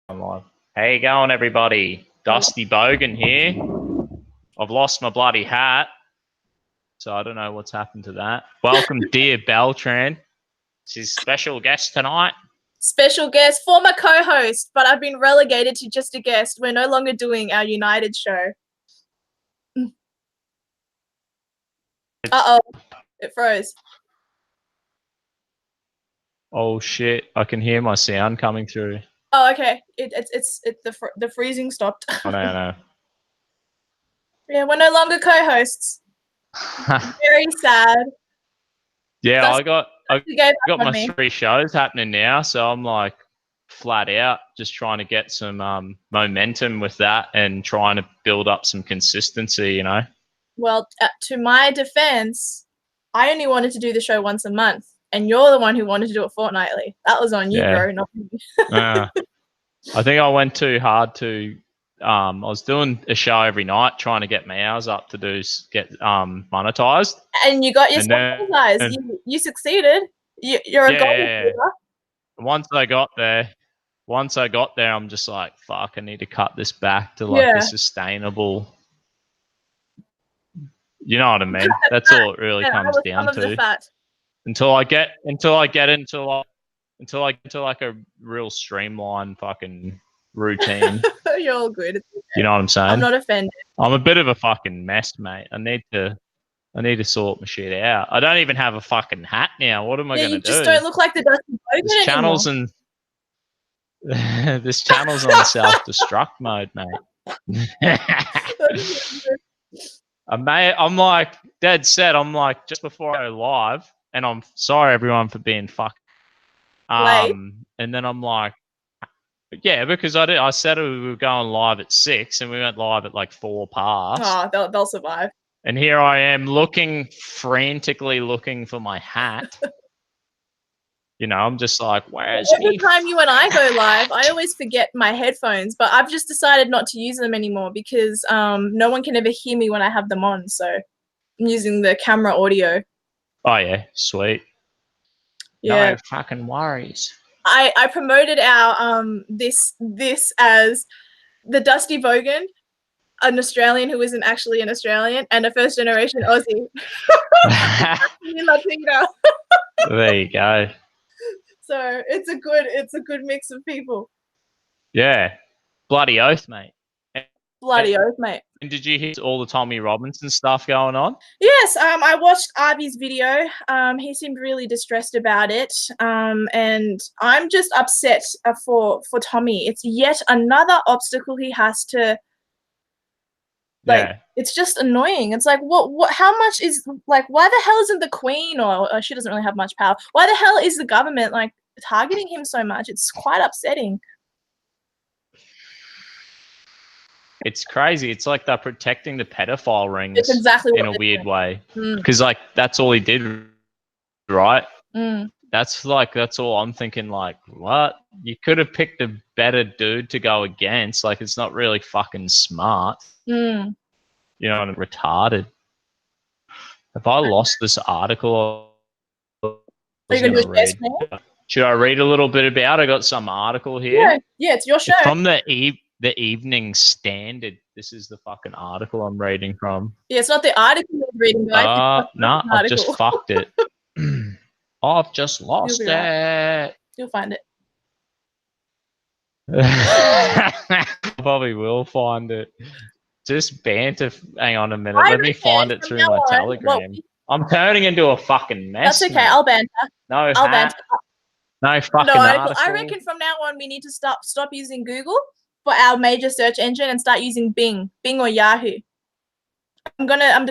I'm live. How you going, everybody? Dusty Bogan here. I've lost my bloody hat, so I don't know what's happened to that. Welcome, Dia Beltran. She's special guest tonight. Special guest, former co-host, but I've been relegated to just a guest. We're no longer doing our United show. Uh-oh, it froze. Oh shit! I can hear my sound coming through. Oh, okay. The freezing stopped. I don't know. Yeah, we're no longer co-hosts. Very sad. Yeah, I got my me. 3 shows happening now, so I'm like flat out just trying to get some momentum with that and trying to build up some consistency, you know. Well, to my defense, I only wanted to do the show once a month, and you're the one who wanted to do it fortnightly. That was on you, bro, not me. I think I went too hard to. I was doing a show every night, trying to get my hours up to get monetized. And you got your monetized. You succeeded. You're a gold digger. Once I got there, I'm just like, fuck, I need to cut this back to like a sustainable. You know what I mean? That's all it really comes down to. Until I get into like a real streamlined fucking routine. You're all good. You know what I'm saying? I'm not offended. I'm a bit of a fucking mess, mate. I need to sort my shit out. I don't even have a fucking hat now. What am I gonna do? You just don't look like the Dusty Bogan anymore. This channel's on self-destruct mode, mate. I'm like dead set. I'm like, just before I go live, and I'm sorry everyone for being fucked. And then I'm like, yeah, because I said we were going live at 6, and we went live at like 4 past. Oh, they'll survive. And here I am frantically looking for my hat. You know, I'm just like, where's every time you and I go live, I always forget my headphones, but I've just decided not to use them anymore because no one can ever hear me when I have them on. So I'm using the camera audio. Oh yeah, sweet. Yeah. No fucking worries. I promoted our this as the Dusty Bogan, an Australian who isn't actually an Australian, and a first generation Aussie. Latino. There you go. So it's a good mix of people. Yeah. Bloody oath, mate. Bloody oath, mate. And did you hear all the Tommy Robinson stuff going on? Yes, I watched Arby's video. He seemed really distressed about it. And I'm just upset for Tommy. It's yet another obstacle he has to it's just annoying. It's like what how much is like why the hell isn't the Queen or she doesn't really have much power? Why the hell is the government like targeting him so much? It's quite upsetting. It's crazy. It's like they're protecting the pedophile rings. It's exactly in a weird way. Because like that's all he did, right? That's all I'm thinking, like, what? You could have picked a better dude to go against. Like, it's not really fucking smart. You know, and retarded. Have I lost this article? Should I read a little bit about it? I got some article here. Yeah, it's your show. It's from the Evening Standard. This is the fucking article I'm reading from. Yeah, it's not the article you're reading, guys. No, I've just fucked it. I've just lost it. You'll find it. I probably will find it. Just banter. Hang on a minute. Let me find it through my Telegram. I'm turning into a fucking mess. That's okay. Mate. I'll banter. No, I'll banter. No fucking article. I reckon from now on we need to stop using Google for our major search engine and start using Bing or Yahoo. I've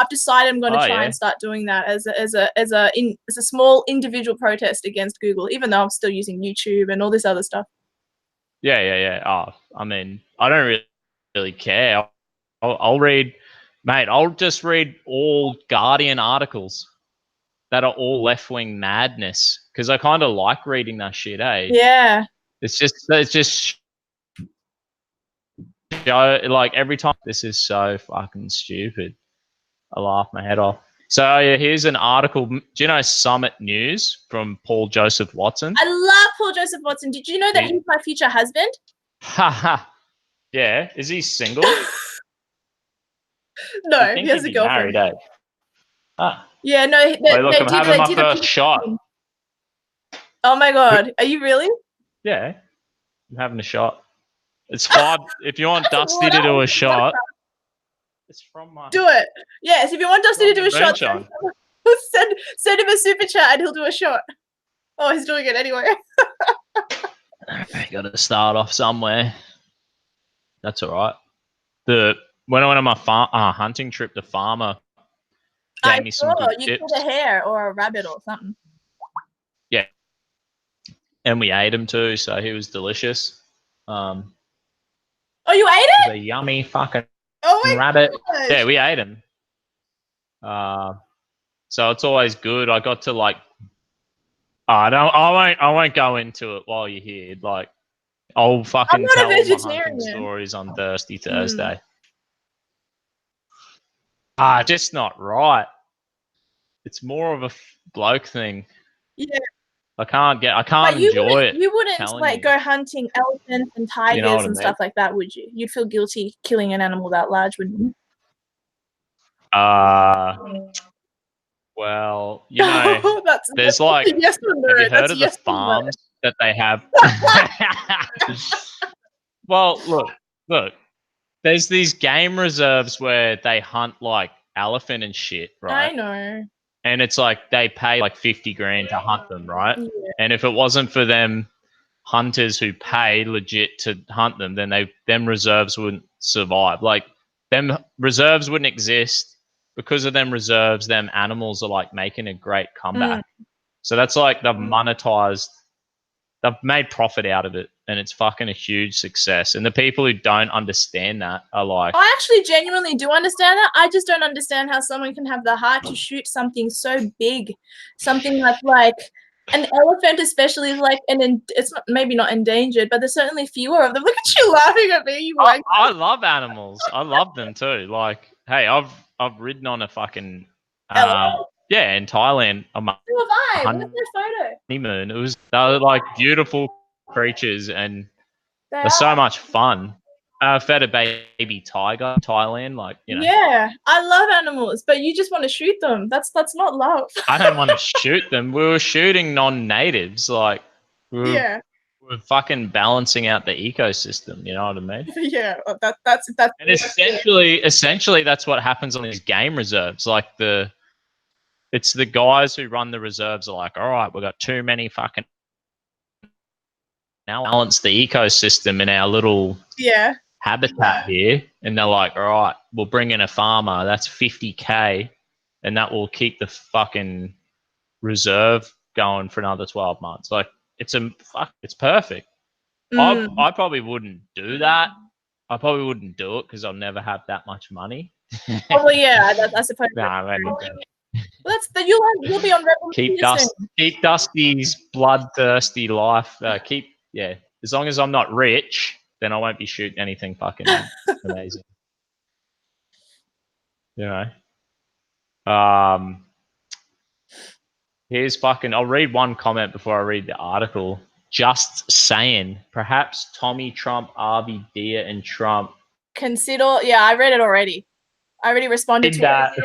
decided I'm gonna try and start doing that as a small individual protest against Google, even though I'm still using YouTube and all this other stuff. Yeah. Oh, I mean, I don't really care. I'll read, mate. I'll just read all Guardian articles that are all left-wing madness because I kind of like reading that shit, eh? Yeah. It's just like every time. This is so fucking stupid. I laugh my head off. So here's an article. Do you know Summit News from Paul Joseph Watson? I love Paul Joseph Watson. Did you know that he's my future husband? Haha. Yeah. Is he single? No, he has a girlfriend. Married, eh? Ah. Yeah, no. I'm having my first shot. Oh my god, are you really? Yeah, I'm having a shot. It's 5. If you want Dusty to do a shot, it's from my. Do it. Yes, if you want Dusty to do a shot, send him a super chat and he'll do a shot. Oh, he's doing it anyway. Got to start off somewhere. That's all right. When I went on my hunting trip, the farmer gave me some good tips. You killed a hare or a rabbit or something. Yeah, and we ate him too, so he was delicious. Oh, you ate it? It was a yummy fucking rabbit. Gosh. Yeah, we ate him. So it's always good. I got to like. I won't go into it while you're here. Like, I'll fucking tell all my hunting stories on Thursday. Just not right. It's more of a bloke thing. Yeah. I can't enjoy it. You wouldn't go hunting elephants and tigers and stuff like that, would you? You'd feel guilty killing an animal that large, wouldn't you? Well, you know, there's like, have you heard of the farms that they have? Well, look, there's these game reserves where they hunt like elephant and shit, right? I know. And it's like they pay like 50 grand to hunt them, right? Yeah. And if it wasn't for them hunters who pay legit to hunt them, then them reserves wouldn't survive. Like, them reserves wouldn't exist. Because of them reserves, them animals are like making a great comeback. So that's like they've made profit out of it, and it's fucking a huge success. And the people who don't understand that are like, I actually genuinely do understand that. I just don't understand how someone can have the heart to shoot something so big, something that's like an elephant, especially is like it's maybe not endangered, but there's certainly fewer of them. Look at you laughing at me. I love animals. I love them too. Like, hey, I've ridden on a fucking in Thailand. So have I. Where's that photo? Honeymoon. They were like beautiful creatures, and they're so much fun. I fed a baby tiger in Thailand, like, you know. Yeah, I love animals, but you just want to shoot them. That's not love. I don't want to shoot them. We were shooting non-natives, like we're fucking balancing out the ecosystem. You know what I mean? Yeah, that's. And essentially, that's what happens on these game reserves. Like it's the guys who run the reserves are like, all right, we've got too many fucking. Now balance the ecosystem in our little habitat here, and they're like, all right, we'll bring in a farmer. That's 50K, and that will keep the fucking reserve going for another 12 months. Like, it's perfect. I probably wouldn't do that. I probably wouldn't do it because I'll never have that much money. Oh, well, yeah, I suppose. Well, you'll be on Rebel. Keep Dusty's bloodthirsty life. As long as I'm not rich, then I won't be shooting anything fucking amazing. You know. Here's fucking. I'll read one comment before I read the article. Just saying, perhaps Tommy, Trump, Arby, Dia, and Trump. Consider. Yeah, I read it already. I already responded to that.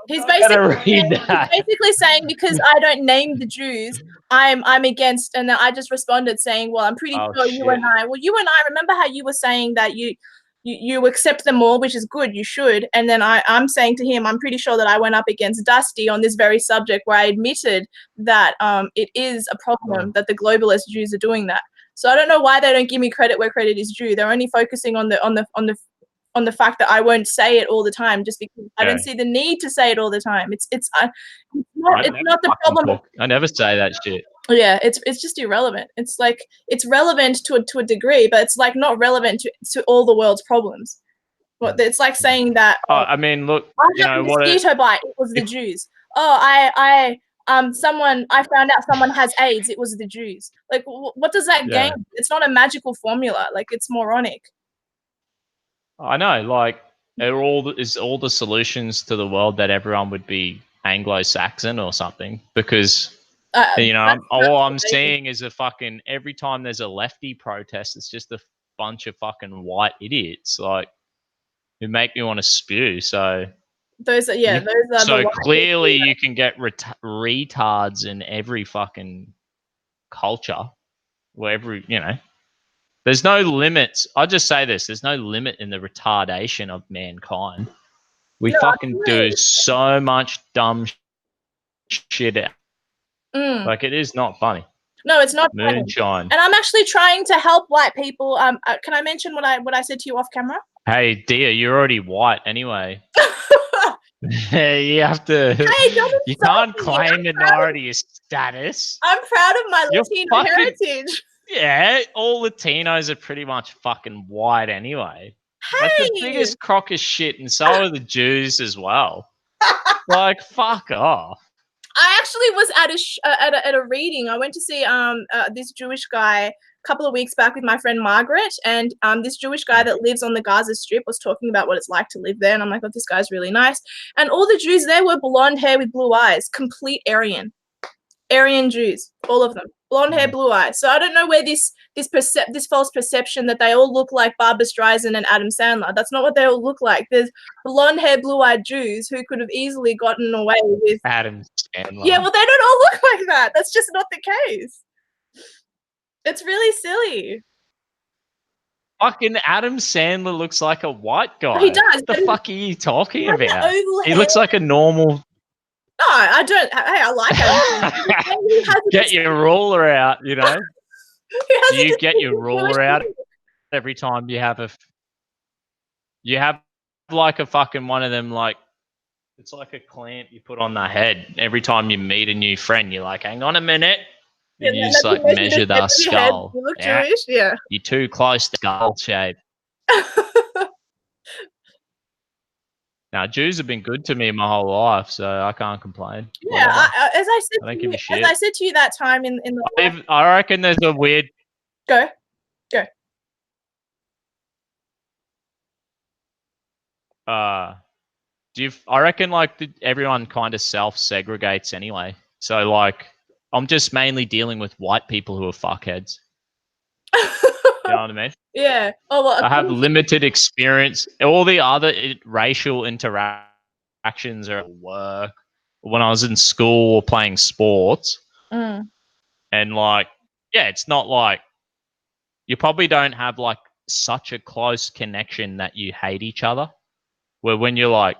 He's basically saying because I don't name the Jews, I'm against, and then I just responded saying, well, I'm pretty sure you and I remember how you were saying that you accept them all, which is good, you should. And then I'm saying to him, I'm pretty sure that I went up against Dusty on this very subject where I admitted that it is a problem that the globalist Jews are doing that. So I don't know why they don't give me credit where credit is due. They're only focusing on the fact that I won't say it all the time, just because I don't see the need to say it all the time. It's not the problem. I never say that shit. Yeah, it's just irrelevant. It's like it's relevant to a degree, but it's like not relevant to all the world's problems. But it's like saying that. I mean, look, I had a mosquito bite. It was the Jews. I found out someone has AIDS. It was the Jews. Like, what does that gain? It's not a magical formula. Like, it's moronic. I know, like, all the solutions to the world that everyone would be Anglo-Saxon or something, because all I'm seeing is a fucking, every time there's a lefty protest, it's just a bunch of fucking white idiots like who make me want to spew. So those are so clearly you can get retards in every fucking culture, wherever, there's no limits. I'll just say this: there's no limit in the retardation of mankind. We fucking do so much dumb shit. Like, it is not funny. No, it's not moonshine. Funny. And I'm actually trying to help white people. Can I mention what I said to you off camera? Hey, Dia, you're already white anyway. You have to. Hey, you can't claim minority status. I'm proud of my Latino heritage. Yeah, all Latinos are pretty much fucking white anyway. Hey! Like, the biggest crock of shit, and so are the Jews as well. Like, fuck off. I actually was at a reading. I went to see this Jewish guy a couple of weeks back with my friend Margaret, and this Jewish guy that lives on the Gaza Strip was talking about what it's like to live there, and I'm like, oh, this guy's really nice. And all the Jews there were blonde hair with blue eyes, complete Aryan Jews, all of them, blonde hair, blue eyes. So I don't know where this false perception that they all look like Barbra Streisand and Adam Sandler. That's not what they all look like. There's blonde hair, blue-eyed Jews who could have easily gotten away with Adam Sandler. Yeah, well, they don't all look like that. That's just not the case. It's really silly. Fucking Adam Sandler looks like a white guy. He does. What the fuck are you talking about? He hair. looks like a normal. No, I don't. Hey, I like him. Get your ruler out, Do you get your ruler out every time you have you have like a fucking one of them, like, it's like a clamp you put on the head every time you meet a new friend. You're like, hang on a minute. And you just like measure the skull. You look Jewish, yeah. You're too close to skull shape. Now, Jews have been good to me my whole life, so I can't complain. Yeah, as I said to you that time in the. I reckon there's a weird. Go. I reckon like everyone kind of self-segregates anyway. So like, I'm just mainly dealing with white people who are fuckheads. You know what I mean? Yeah. Oh well. I have limited experience. All the other racial interactions are at work, when I was in school or playing sports, and like, yeah, it's not like you probably don't have like such a close connection that you hate each other. Where when you're like,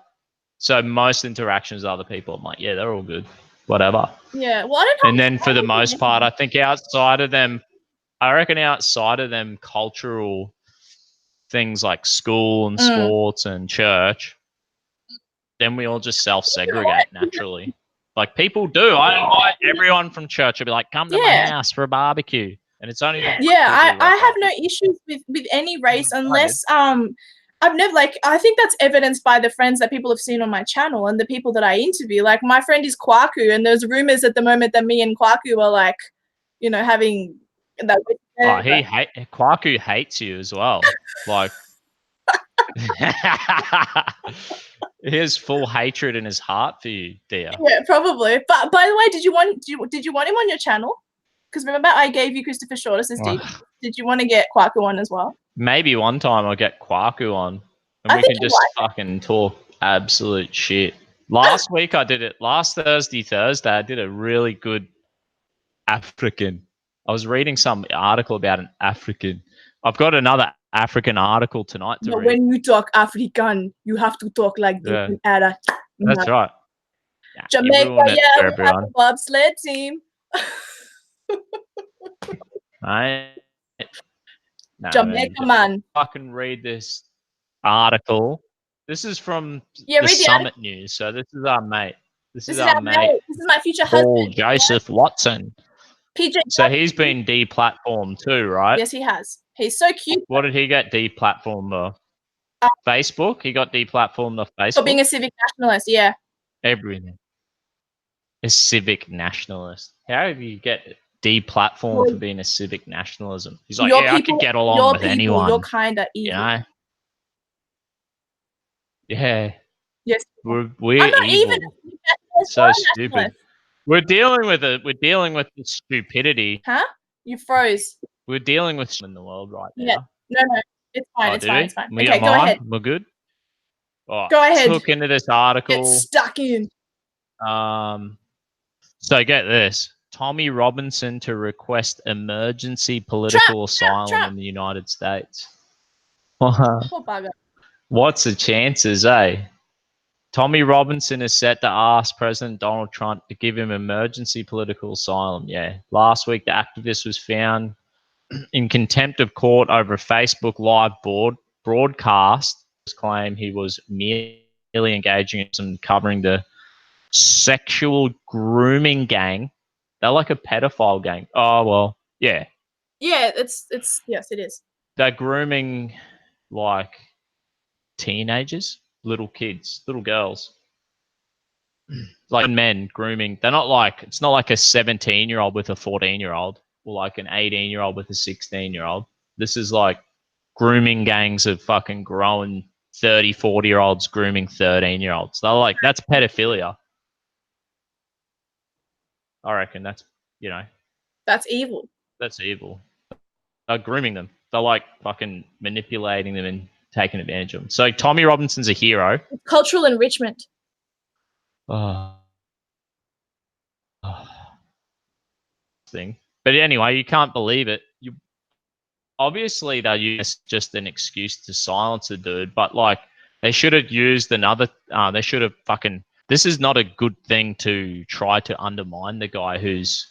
so most interactions with other people, I'm like, yeah, they're all good, whatever. Yeah. Well, and then for the most part, I think outside of them, cultural things like school and sports and church, then we all just self-segregate naturally. Like people do. I invite everyone from church to be like, come to my house for a barbecue. And it's only I have no issues with any race unless I've never, like, I think that's evidenced by the friends that people have seen on my channel and the people that I interview. Like, my friend is Kwaku, and there's rumors at the moment that me and Kwaku are like, having that. Kwaku hates you as well. Like, he has full hatred in his heart for you, Dia. Yeah, probably. But by the way, did you want him on your channel? Because remember, I gave you Christopher Shortus's details. Did you want to get Kwaku on as well? Maybe one time I'll get Kwaku on, and we can just fucking talk absolute shit. Last week I did it. Last Thursday, I did a really good African. I was reading some article about an African. I've got another African article tonight to read. When you talk African, you have to talk like this. That's right. Jamaica, we have a bobsled team. Jamaica man. Fucking read this article. This is from the Summit News. So this is our mate. This is our mate. This is my future Paul husband. Joseph Watson. PJ. So he's been deplatformed too, right? Yes, he has. He's so cute. What did he get deplatformed off? Facebook? He got deplatformed off Facebook? For being a civic nationalist, yeah. Everything. A civic nationalist. How do you get deplatformed for being a civic nationalism? He's like, I could get along with anyone. You're kind of evil. Yeah. Yes. We're I'm not evil. even a civic So stupid. We're dealing with the stupidity. Huh? You froze. We're dealing with in the world right now. Yeah. No. It's fine. It's fine. It's fine. Okay, go ahead. We're good. Oh, go ahead. Let's look into this article. Get stuck in. So get this. Tommy Robinson to request emergency political asylum in the United States. Poor bugger. What's the chances, eh? Tommy Robinson is set to ask President Donald Trump to give him emergency political asylum. Yeah. Last week, the activist was found in contempt of court over a Facebook Live broadcast. Claim he was merely engaging in some covering the sexual grooming gang. They're like a pedophile gang. Oh, well, yeah. Yeah, it's yes, it is. They're grooming like teenagers, little kids, little girls. Like men grooming. They're not like, it's not like a 17-year-old with a 14-year-old or like an 18-year-old with a 16-year-old. This is like grooming gangs of fucking grown 30, 40-year-olds grooming 13-year-olds. They're like, that's pedophilia. I reckon that's, that's evil. That's evil. They're grooming them. They're like fucking manipulating them and taking advantage of them. So Tommy Robinson's a hero. It's cultural enrichment. Thing. But anyway, you can't believe it. Obviously they use just an excuse to silence the dude, but like they should have used another. They should have fucking. This is not a good thing to try to undermine the guy who's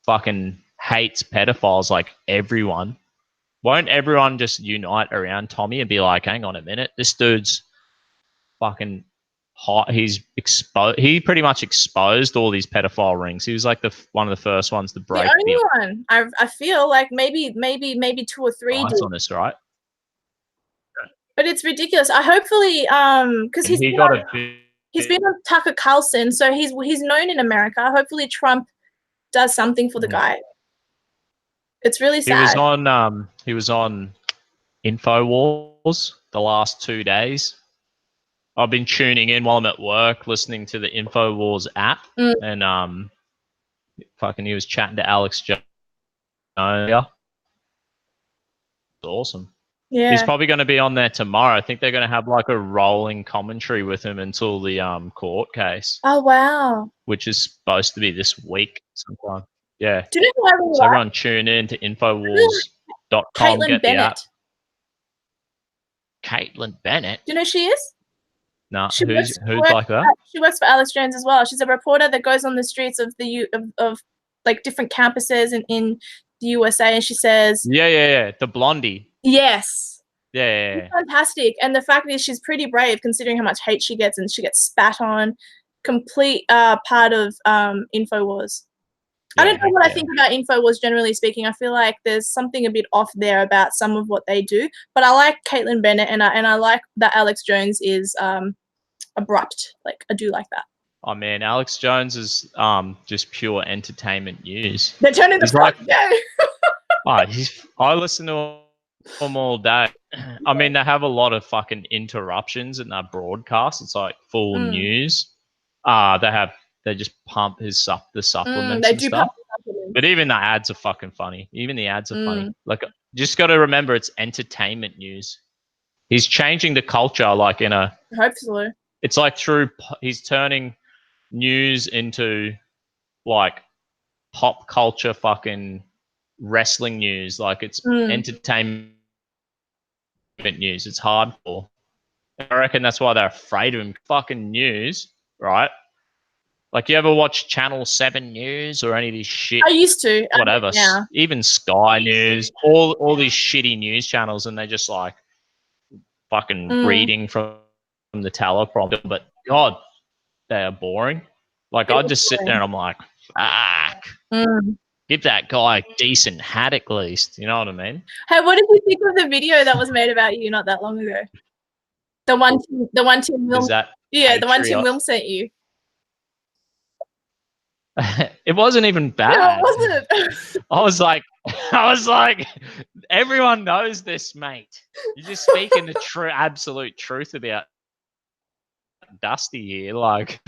fucking hates pedophiles like everyone. Won't everyone just unite around Tommy and be like, hang on a minute, this dude's fucking hot. He's exposed. He pretty much exposed all these pedophile rings. He was like one of the first ones to break. The only one. I feel like maybe 2 or 3. Nice on this, right? But it's ridiculous. I hopefully because he's been on Tucker Carlson, so he's known in America. Hopefully Trump does something for the guy. It's really sad. He was on InfoWars the last 2 days. I've been tuning in while I'm at work, listening to the InfoWars app, and he was chatting to Alex Jones. It's awesome. Yeah. He's probably going to be on there tomorrow. I think they're going to have like a rolling commentary with him until the court case. Oh wow! Which is supposed to be this week sometime. Yeah. Do you know who so everyone tune in to Infowars.com. Caitlin Bennett. Caitlin Bennett. Do you know who she is? No. Who's like that? She works for Alex Jones as well. She's a reporter that goes on the streets of of like different campuses in the USA, and she says, Yeah. The blondie. Yes. Yeah. She's fantastic. And the fact is she's pretty brave considering how much hate she gets, and she gets spat on. Complete part of InfoWars. I don't know what I think about InfoWars generally speaking. I feel like there's something a bit off there about some of what they do. But I like Caitlin Bennett, and I like that Alex Jones is abrupt. Like I do like that. Oh man, Alex Jones is just pure entertainment news. They're turning the fuck down. I listen to them all day. I mean, they have a lot of fucking interruptions in their broadcast. It's like full news. They just pump the supplements and stuff. But even the ads are fucking funny. Funny. Like, just got to remember it's entertainment news. He's changing the culture, like in a. Hopefully. It's like he's turning news into like pop culture fucking wrestling news. Like it's entertainment news. It's hardcore. I reckon that's why they're afraid of him. Fucking news, right? Like, you ever watch Channel 7 News or any of these shit? I used to. Whatever. Yeah. Even Sky News, all these shitty news channels, and they just like fucking reading from the teleprompter. But God, they are boring. Like, I just sit there and I'm like, fuck. Give that guy a decent hat at least. You know what I mean? Hey, what did you think of the video that was made about you not that long ago? The one Tim Wilm. The one Tim Wilm sent you. It wasn't even bad. No, it wasn't. I was like, everyone knows this, mate. You're just speaking the absolute truth about Dusty here. Like,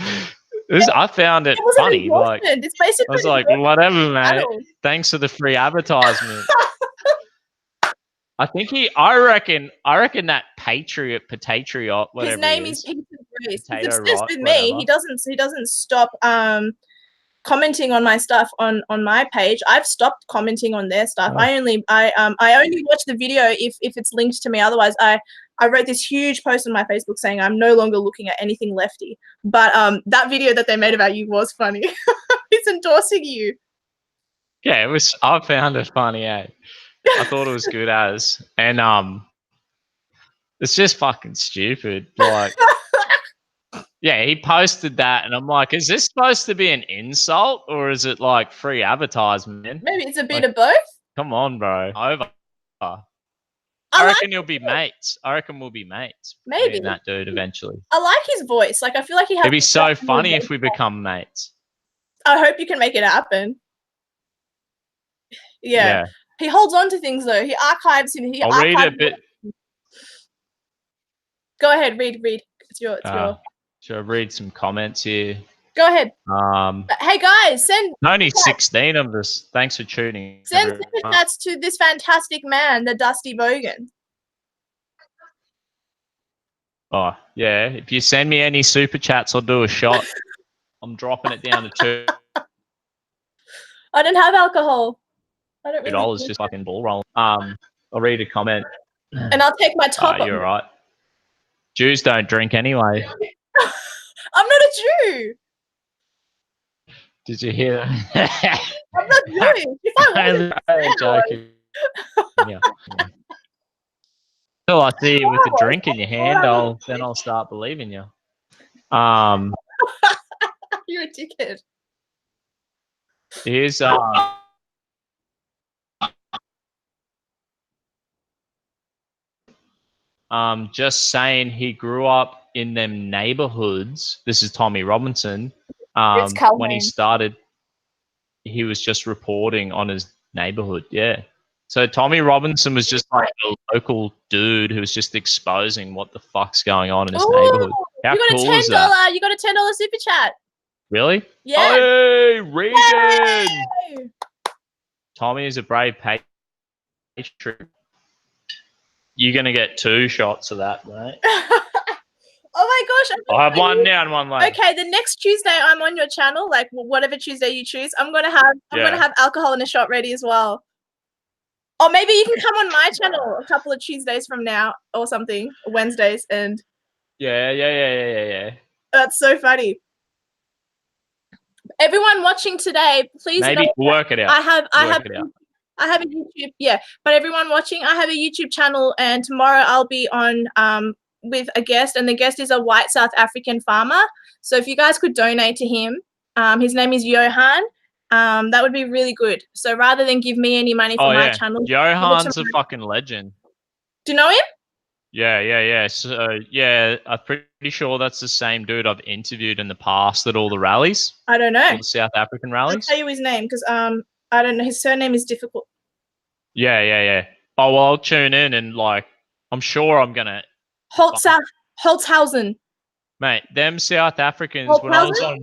I found it wasn't funny. Like, it's basically I was like, whatever, mate. Thanks for the free advertisement. I reckon that patriot, whatever his name is Peter Grace. He's Potato obsessed Rot, with whatever. me. He doesn't stop commenting on my stuff on my page. I've stopped commenting on their stuff. I only watch the video if it's linked to me. Otherwise, I wrote this huge post on my Facebook saying I'm no longer looking at anything lefty. But that video that they made about you was funny. It's endorsing you. Yeah, it was. I found it funny. I thought it was good and it's just fucking stupid. Like, yeah, he posted that, and I'm like, is this supposed to be an insult or is it like free advertisement? Maybe it's a bit of both. Come on, bro. Over. I reckon you'll be mates. I reckon we'll be mates. Maybe. Me and that dude eventually. I like his voice. Like, I feel like he has. It'd be so funny if we become mates. I hope you can make it happen. Yeah. He holds on to things though. He archives him. I'll read a bit. Go ahead, read. It's your. Should I read some comments here? Go ahead. Hey guys, send only 16 of us. Thanks for tuning. Send super chats to this fantastic man, the Dusty Bogan. Oh yeah, if you send me any super chats, I'll do a shot. I'm dropping it down to 2. I don't have alcohol. I don't. $2 just fucking ball roll. I'll read a comment. And I'll take my top off. You're right. Jews don't drink anyway. I'm not a Jew. Did you hear that? I'm not Jewish. If I was joking. Yeah. Until I see you with a drink in your hand, then I'll start believing you. You're a dickhead. Here's just saying he grew up in them neighborhoods. This is Tommy Robinson. When he started, he was just reporting on his neighborhood. Yeah. So Tommy Robinson was just like a local dude who was just exposing what the fuck's going on in his neighborhood. How cool is that? You got a $10 super chat. Really? Yeah. Hey, Regan! Yay! Tommy is a brave patriot. You're going to get 2 shots of that, mate. Oh my gosh. I'll have one now and one later. Okay, the next Tuesday I'm on your channel, like whatever Tuesday you choose, I'm gonna have alcohol in a shot ready as well. Or maybe you can come on my channel a couple of Tuesdays from now or something, Wednesdays, and Yeah. That's so funny. Everyone watching today, please maybe work it out. I have a YouTube, but everyone watching, I have a YouTube channel, and tomorrow I'll be on with a guest, and the guest is a white South African farmer. So if you guys could donate to him, his name is Johan, that would be really good. So rather than give me any money for my channel, Johan's a fucking legend. Do you know him? Yeah. So I'm pretty sure that's the same dude I've interviewed in the past at all the rallies. I don't know. All the South African rallies. I'll tell you his name because I don't know. His surname is difficult. Yeah. Oh well, I'll tune in and like I'm sure I'm gonna. Holzhausen. Mate, them South Africans, when I was on,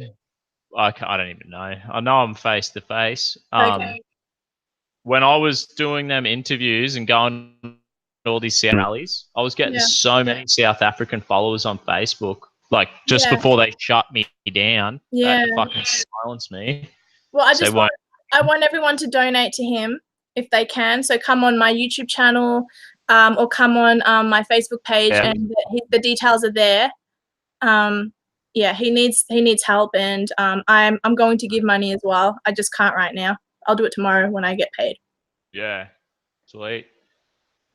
I don't even know. I know I'm face to face. When I was doing them interviews and going to all these South rallies, I was getting so many South African followers on Facebook. Like just before they shut me down, they fucking silenced me. Well, I want everyone to donate to him if they can. So come on my YouTube channel. Or come on my Facebook page, and the details are there. He needs help, and I'm going to give money as well. I just can't right now. I'll do it tomorrow when I get paid. Yeah, sweet.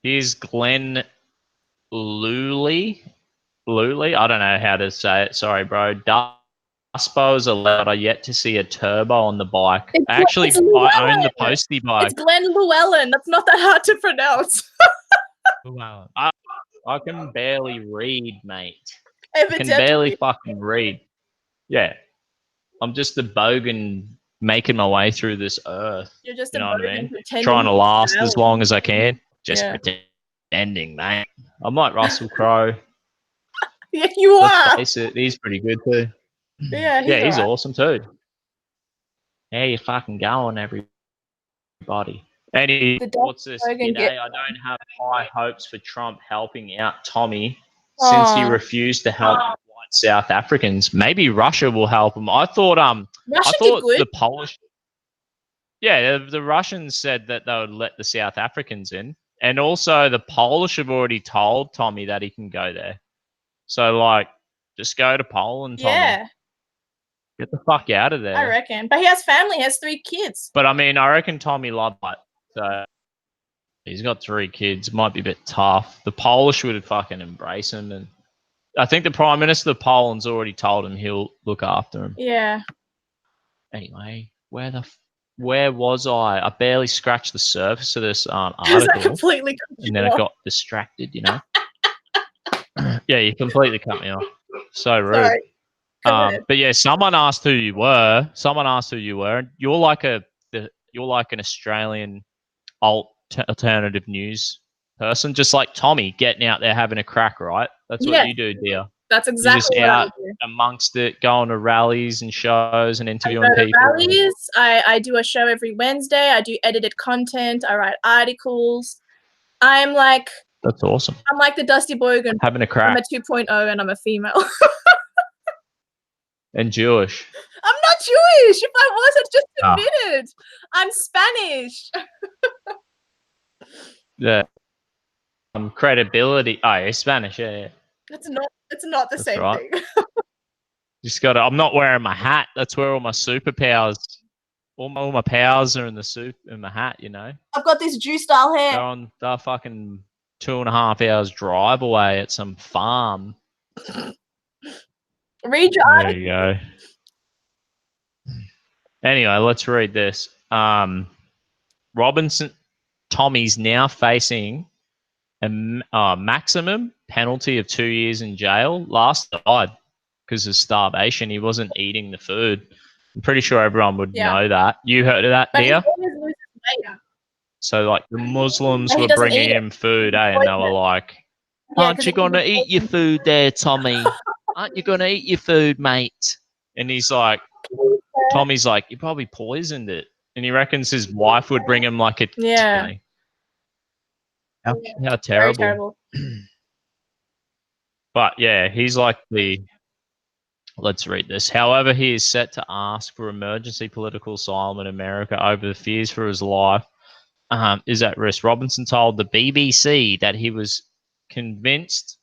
Here's Glenn Luley. I don't know how to say it. Sorry, bro. Duspos allowed. I yet to see a turbo on the bike. I own the Postie bike. It's Glenn Llewellyn. That's not that hard to pronounce. Wow. I can barely read, mate. I can barely fucking read. Yeah. I'm just a bogan making my way through this earth. You're just a bogan trying to last as long as I can. Just pretending, mate. I'm like Russell Crowe. Yeah, you are. Let's face it, he's pretty good too. Yeah, Yeah, he's alright. awesome too. How you fucking going, everybody? Any what's this? G'day. I don't have high hopes for Trump helping out Tommy since he refused to help white South Africans. Maybe Russia will help him. I thought Russia did good. the Polish. Yeah, the Russians said that they would let the South Africans in, and also the Polish have already told Tommy that he can go there. So like, just go to Poland, Tommy. Yeah. Get the fuck out of there. I reckon. But he has family, he has 3 kids. But I mean, I reckon Tommy loved it. So he's got 3 kids. Might be a bit tough. The Polish would fucking embrace him, and I think the Prime Minister of Poland's already told him he'll look after him. Yeah. Anyway, where was I? I barely scratched the surface of this article, I completely and then I got distracted. You know. Yeah, you completely cut me off. So rude. Sorry. But yeah, someone asked who you were. You're like an Australian alternative news person, just like Tommy, getting out there having a crack, right? That's what you do, Dia. That's exactly what I do. Amongst it, going to rallies and shows and interviewing people. Rallies. I do a show every Wednesday. I do edited content. I write articles. I'm like. That's awesome. I'm like the Dusty Bogan. Having a crack. I'm a 2.0 and I'm a female. And Jewish. I'm not Jewish. If I was, I'd just admitted. I'm Spanish. Yeah. Credibility. Oh, you're Spanish. Yeah. It's not the same thing. Just got to. I'm not wearing my hat. That's where all my superpowers. All my powers are in my hat. You know. I've got this Jew style hair. They're fucking 2.5 hours drive away at some farm. Read your article. There you go. Anyway, let's read this. Robinson Tommy's now facing a maximum penalty of 2 years in jail. Last died because of starvation. He wasn't eating the food. I'm pretty sure everyone would know that. You heard of that, Dia? So, like, the Muslims were bringing him food, and they were like, aren't you going to eat your food there, Tommy? Aren't you going to eat your food, mate? And he's like, Tommy's like, you probably poisoned it. And he reckons his wife would bring him like a... Yeah. How terrible. But, yeah, he's like the... Let's read this. However, he is set to ask for emergency political asylum in America over the fears for his life is at risk. Robinson told the BBC that he was convinced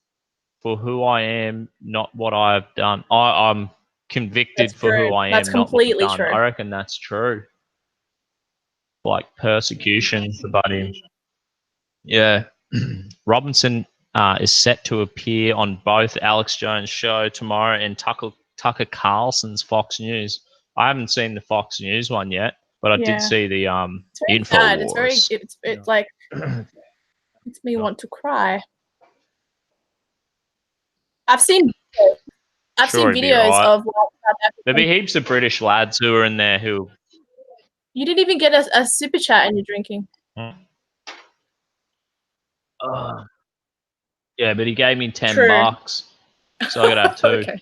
for who I am, not what I have done. I'm convicted for who I am, that's not what I've done. True. I reckon that's true. Like persecution for buddy. Yeah. Robinson is set to appear on both Alex Jones' show tomorrow and Tucker Carlson's Fox News. I haven't seen the Fox News one yet, but I did see the InfoWars. It's like makes me want to cry. I've seen videos of there'll be heaps of British lads who are in there who. You didn't even get a super chat and you're drinking. Yeah, but he gave me $10, so I gotta have 2. Okay.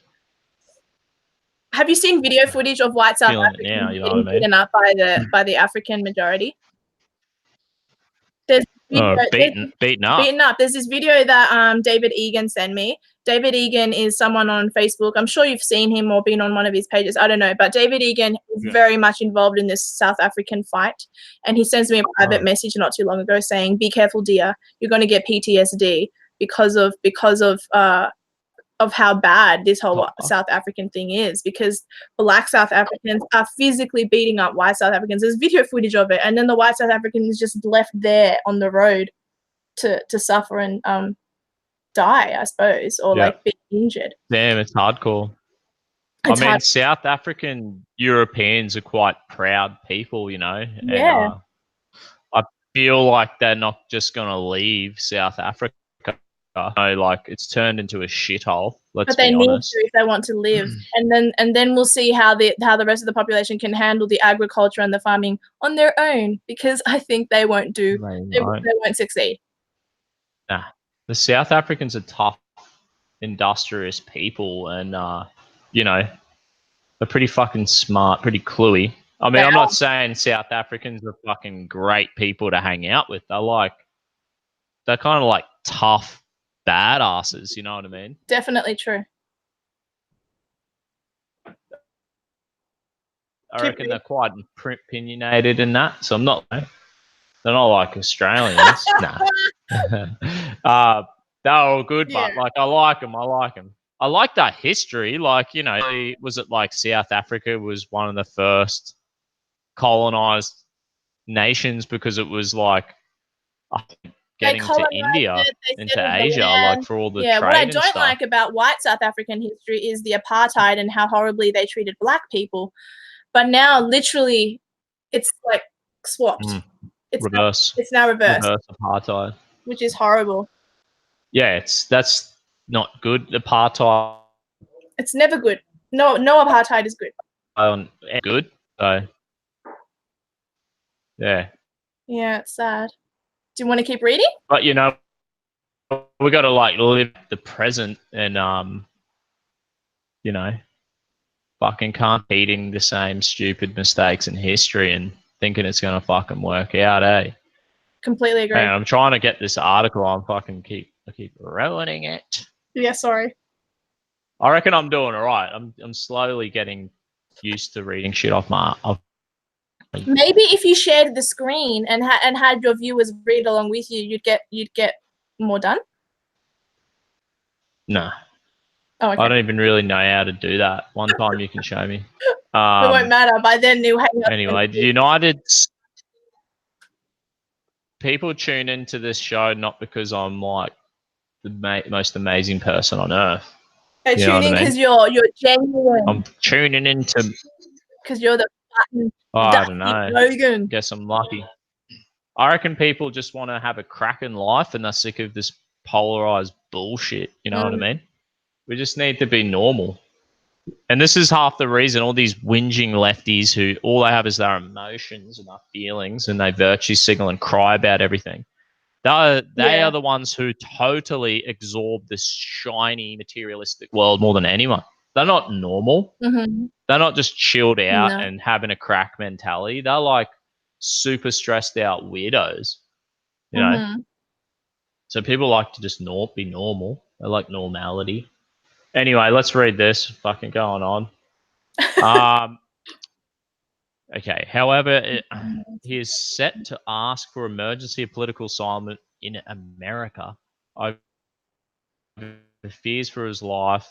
Have you seen video footage of white South Africans getting beaten up by the African majority? There's beaten up. There's this video that David Egan sent me. David Egan is someone on Facebook. I'm sure you've seen him or been on one of his pages. I don't know, but David Egan is very much involved in this South African fight, and he sends me a private message not too long ago saying, "Be careful, dear. You're going to get PTSD because of how bad this whole South African thing is, because black South Africans are physically beating up white South Africans. There's video footage of it, and then the white South African is just left there on the road to suffer and die, I suppose, or like be injured. Damn, it's hardcore. South African Europeans are quite proud people, you know. Yeah. And, I feel like they're not just going to leave South Africa. Like it's turned into a shithole. But they need to if they want to live, and then we'll see how the rest of the population can handle the agriculture and the farming on their own, because I think they won't do. They won't succeed. Nah, the South Africans are tough, industrious people, and you know, They're pretty fucking smart, pretty cluey. I mean, I'm not saying South Africans are fucking great people to hang out with. They're kind of like tough badasses, you know what I mean? Definitely true. I reckon they're quite opinionated in that. So they're not like Australians. Nah. They're all good, but like I like them. I like that history. Like, you know, was it like South Africa was one of the first colonized nations because it was like getting to India, into Asia, like for all the trade what I and don't stuff. like about white South African history is the apartheid and how horribly they treated black people. But now, literally, it's like swapped. It's now reversed. Reverse apartheid, which is horrible. Yeah, that's not good. Apartheid. It's never good. No apartheid is good. Good. So yeah. Yeah, it's sad. Do you want to keep reading? But you know, we got to like live the present and you know, fucking can't repeating the same stupid mistakes in history and thinking it's gonna fucking work out, eh? Completely agree. Man, I'm trying to get this article. I keep ruining it. Yeah, sorry. I reckon I'm doing all right. I'm slowly getting used to reading shit off my. Maybe if you shared the screen and had your viewers read along with you, you'd get more done. No. Oh, okay. I don't even really know how to do that. One time you can show me. It won't matter. By then, they'll hang up. Anyway, United people tune into this show not because I'm like the most amazing person on earth. They're tuning because you're genuine. I'm tuning into because you're the fucking I don't know. Logan. Guess I'm lucky. I reckon people just want to have a crack in life and they're sick of this polarized bullshit. You know what I mean? We just need to be normal. And this is half the reason all these whinging lefties who all they have is their emotions and their feelings and they virtue signal and cry about everything. They are the ones who totally absorb this shiny materialistic world more than anyone. They're not normal. Mm-hmm. They're not just chilled out and having a crack mentality. They're like super stressed out weirdos, you know? So people like to just be normal. They like normality. Anyway, let's read this. Fucking going on. Okay. However, he is set to ask for emergency political asylum in America over fears for his life.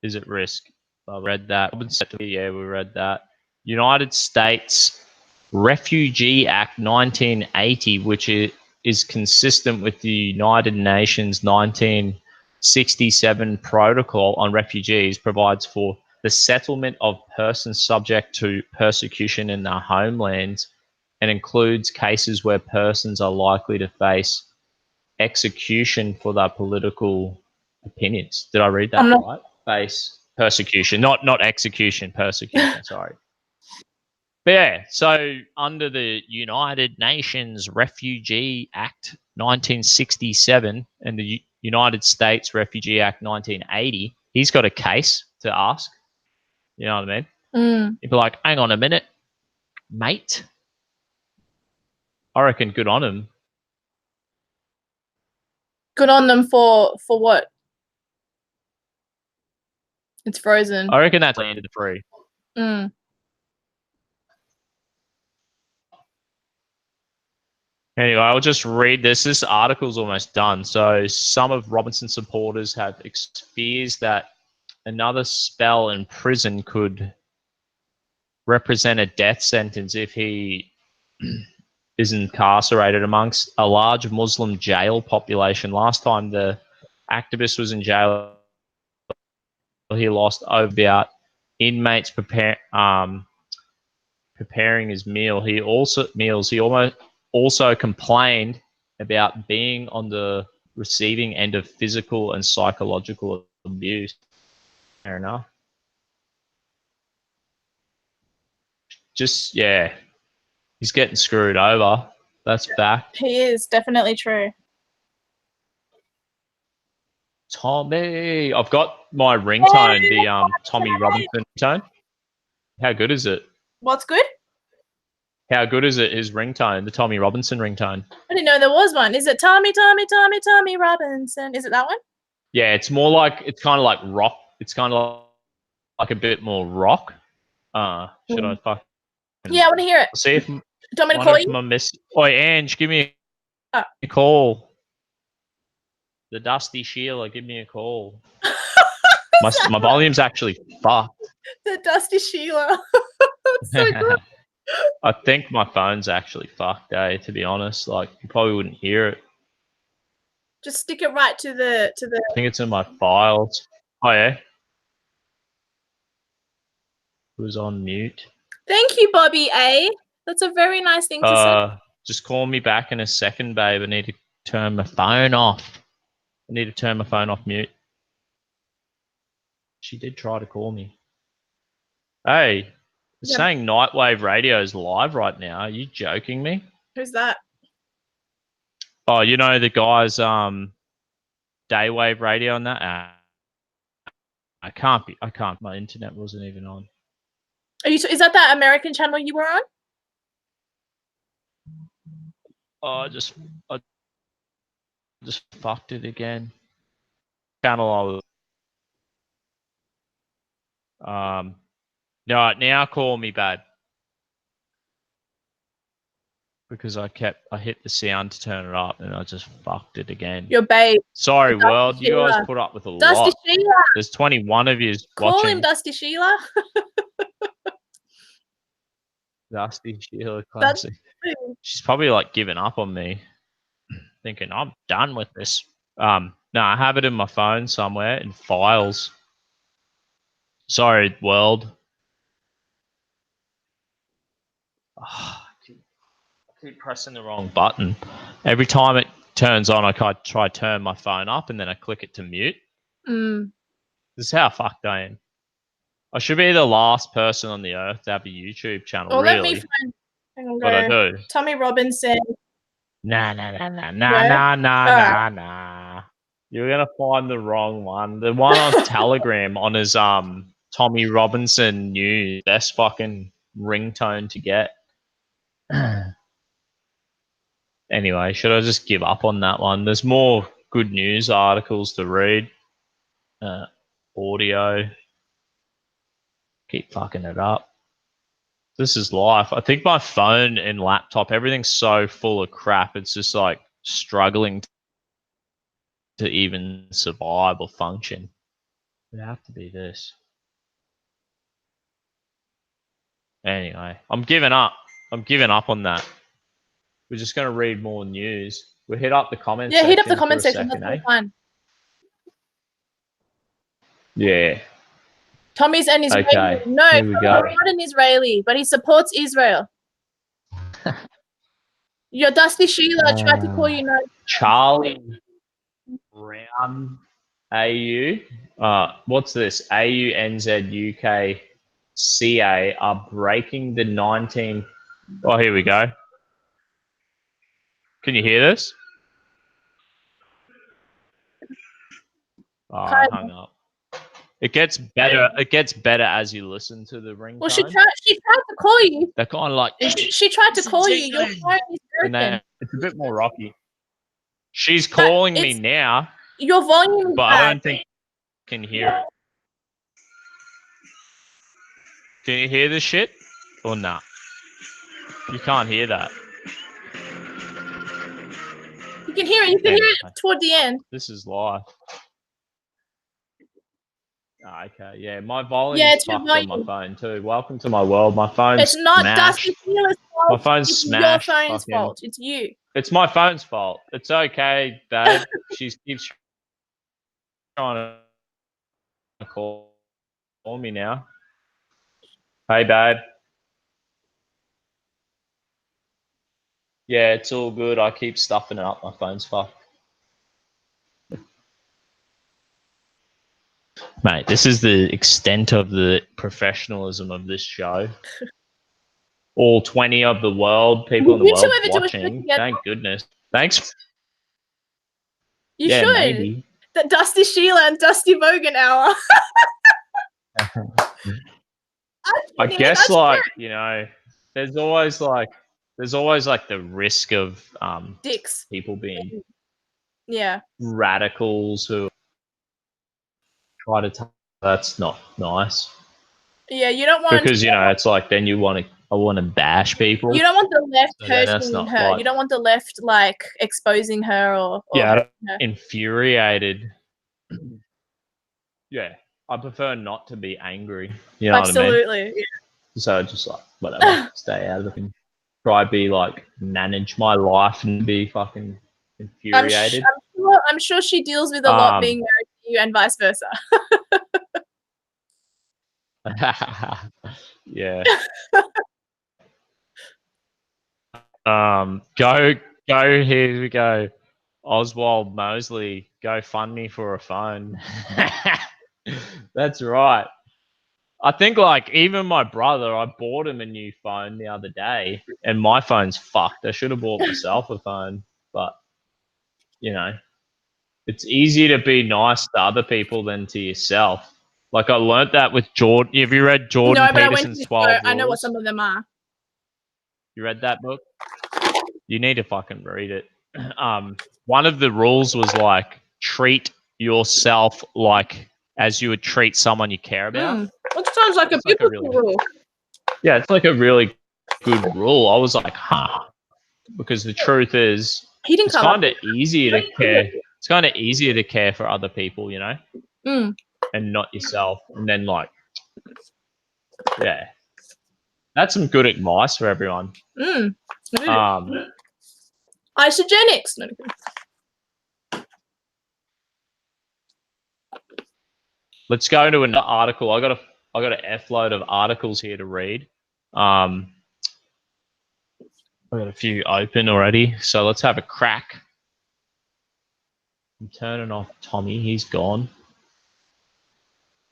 Is at risk. I read that. Yeah, we read that. United States Refugee Act 1980, which is consistent with the United Nations 1967 Protocol on Refugees, provides for the settlement of persons subject to persecution in their homelands and includes cases where persons are likely to face execution for their political opinions. Did I read that right? Face persecution, not execution, persecution, sorry. But yeah, so under the United Nations Refugee Act 1967 and the United States Refugee Act 1980, he's got a case to ask. You know what I mean? He'd be like, hang on a minute, mate. I reckon good on him. Good on them for what? It's frozen. I reckon that's landed free. Anyway, I'll just read this. This article's almost done. So some of Robinson's supporters have fears that another spell in prison could represent a death sentence if he is incarcerated amongst a large Muslim jail population. Last time the activist was in jail, he lost over about inmates preparing his meal. He also complained about being on the receiving end of physical and psychological abuse. Fair enough. Just he's getting screwed over. That's fact. He is definitely true. Tommy. I've got my ringtone, the Tommy Robinson ringtone. How good is it? What's good? How good is it? His ringtone, the Tommy Robinson ringtone. I didn't know there was one. Is it Tommy Robinson? Is it that one? Yeah, it's more like, it's kind of like rock. It's kind of like a bit more rock. Should I fuck? Yeah, I want to hear it. See if do you want me to call you? Oi, Ange, give me a call. The Dusty Sheila, give me a call. my volume's actually fucked. The Dusty Sheila. That's so good. I think my phone's actually fucked, to be honest. Like, you probably wouldn't hear it. Just stick it right to the I think it's in my files. Oh yeah. It was on mute. Thank you, Bobby A. That's a very nice thing to say. Just call me back in a second, babe. I need to turn my phone off. I need to turn my phone off mute. She did try to call me. Hey, it's saying Nightwave Radio is live right now. Are you joking me? Who's that? Oh, you know the guys, Daywave Radio and that? I can't. My internet wasn't even on. Is that American channel you were on? Oh, I just fucked it again. Channel I was. No, now call me, babe. Because I hit the sound to turn it up and I just fucked it again. Your babe. Sorry, world. You guys put up with a lot. Dusty Sheila. There's 21 of you Call watching. him Dusty Sheila. Dusty Sheila classic. She's probably like giving up on me, thinking I'm done with this. No, I have it in my phone somewhere in files. Sorry, world. Oh, I keep pressing the wrong button. Every time it turns on, I try to turn my phone up and then I click it to mute. This is how fucked I am. I should be the last person on the earth to have a YouTube channel, really. Let me find. Hang on, but I do. Tommy Robinson. Nah. You're gonna find the wrong one. The one on Telegram on his Tommy Robinson news. Best fucking ringtone to get. Anyway, should I just give up on that one? There's more good news articles to read. Audio. Keep fucking it up. This is life. I think my phone and laptop, everything's so full of crap. It's just like struggling to even survive or function. It would have to be this. Anyway, I'm giving up. I'm giving up on that. We're just going to read more news. We'll hit up the comments section. Yeah, hit up the comment section. That's fine. Yeah. Tommy's an Israeli. Okay, no, Tommy's not an Israeli, but he supports Israel. Your Dusty Sheila tried to call you. No. Charlie Brown AU. What's this? AUNZ UKCA are breaking the 19. Oh, here we go. Can you hear this? Oh, I hung up. It gets better. It gets better as you listen to the ringtone. Well, she tried to call you. They're kind of like. She tried to call you. Your phone is broken. It's a bit more rocky. She's calling me now. Your volume, but I don't think I can hear it. Can you hear this shit or nah? You can't hear that. You can hear it. You can hear it toward the end. This is live. Oh, okay, yeah, my volume's fucked on my phone too. Welcome to my world. My phone's It's not Dusty Sheila's fault. My phone's smashed. Your phone's fault. It's you. It's my phone's fault. It's okay, babe. She keeps trying to call me now. Hey, babe. Yeah, it's all good. I keep stuffing it up. My phone's fucked. Mate, this is the extent of the professionalism of this show. All 20 of the world, people in the world watching. Thank goodness. Thanks. You should. Maybe. The Dusty Sheila and Dusty Bogan hour. I guess like, you know, there's always like the risk of dicks. people being radicals who try to that's not nice. Yeah, you don't want because you know it's like then I want to bash people. You don't want the left so hurting her. Like, you don't want the left like exposing her or her. Infuriated. Yeah, I prefer not to be angry. You know what I mean? Absolutely. Yeah. So just like whatever, stay out of it. And try be like manage my life and be fucking infuriated. I'm sure she deals with a lot being married to you and vice versa. Yeah. Go here we go. Oswald Mosley, go fund me for a phone. That's right. I think like even my brother, I bought him a new phone the other day, and my phone's fucked. I should have bought myself a phone, but you know, it's easier to be nice to other people than to yourself. Like I learnt that with Jordan. Have you read Jordan Peterson's 12 Rules? I know what some of them are. You read that book? You need to fucking read it. One of the rules was like treat yourself like as you would treat someone you care about. That sounds like a biblical rule. Yeah, it's like a really good rule. I was like, huh. Because the truth is, it's kind of easier to care. It's kind of easier to care for other people, you know, and not yourself. And then like, yeah, that's some good advice for everyone. Isogenics. Let's go into an article. I got an F load of articles here to read. I got a few open already, so let's have a crack. I'm turning off Tommy. He's gone.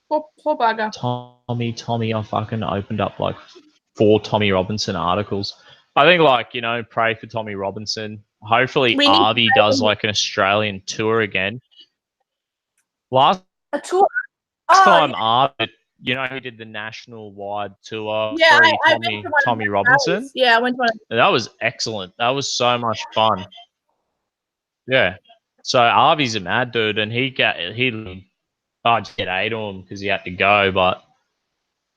Poor bugger. Tommy. I fucking opened up like 4 Tommy Robinson articles. I think like, you know, pray for Tommy Robinson. Hopefully Arby does like an Australian tour again. Last time Arby, you know, he did the national wide tour. Yeah, Tommy Robinson. Yeah, I went to one. That was excellent. That was so much fun. Yeah. So Arby's a mad dude, and I just get to him because he had to go, but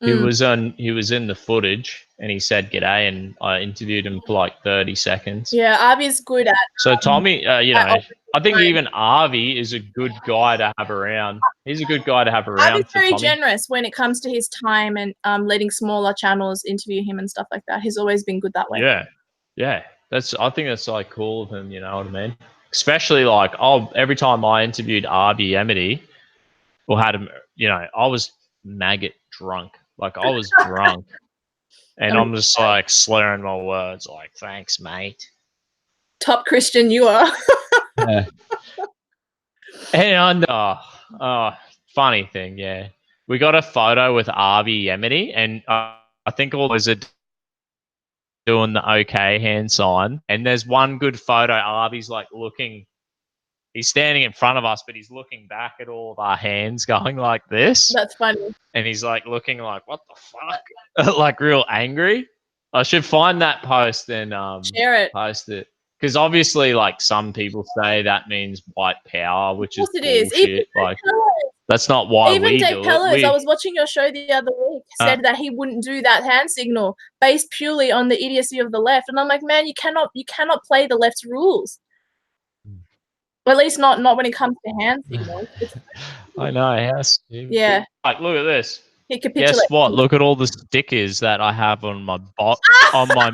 he was in the footage, and he said g'day, and I interviewed him for like 30 seconds. Yeah, Arby's good at. So Tommy, you know, I think even Arby is a good guy to have around. He's a good guy to have around. Arby's very generous when it comes to his time and letting smaller channels interview him and stuff like that. He's always been good that way. Yeah. I think that's like cool of him. You know what I mean? Especially like, every time I interviewed Arby Emity or had him, you know, I was maggot drunk. Like I was drunk, and I'm just like slurring my words, like "Thanks, mate." Top Christian you are. Yeah. And funny thing, yeah, we got a photo with Arby Emity, and I think all those are doing the okay hand sign. And there's one good photo. Arby's like looking. He's standing in front of us, but he's looking back at all of our hands going like this. That's funny. And he's like looking like, what the fuck? Like real angry. I should find that post and share it. Post it. Because obviously, like some people say that means white power, which is bullshit. Even like that's not why we do it. I was watching your show the other week. Said that he wouldn't do that hand signal based purely on the idiocy of the left, and I'm like, man, you cannot play the left's rules. At least not when it comes to hand signals. I know, yes. Yeah. Like, look at this. Guess what? Look at all the stickers that I have on my on my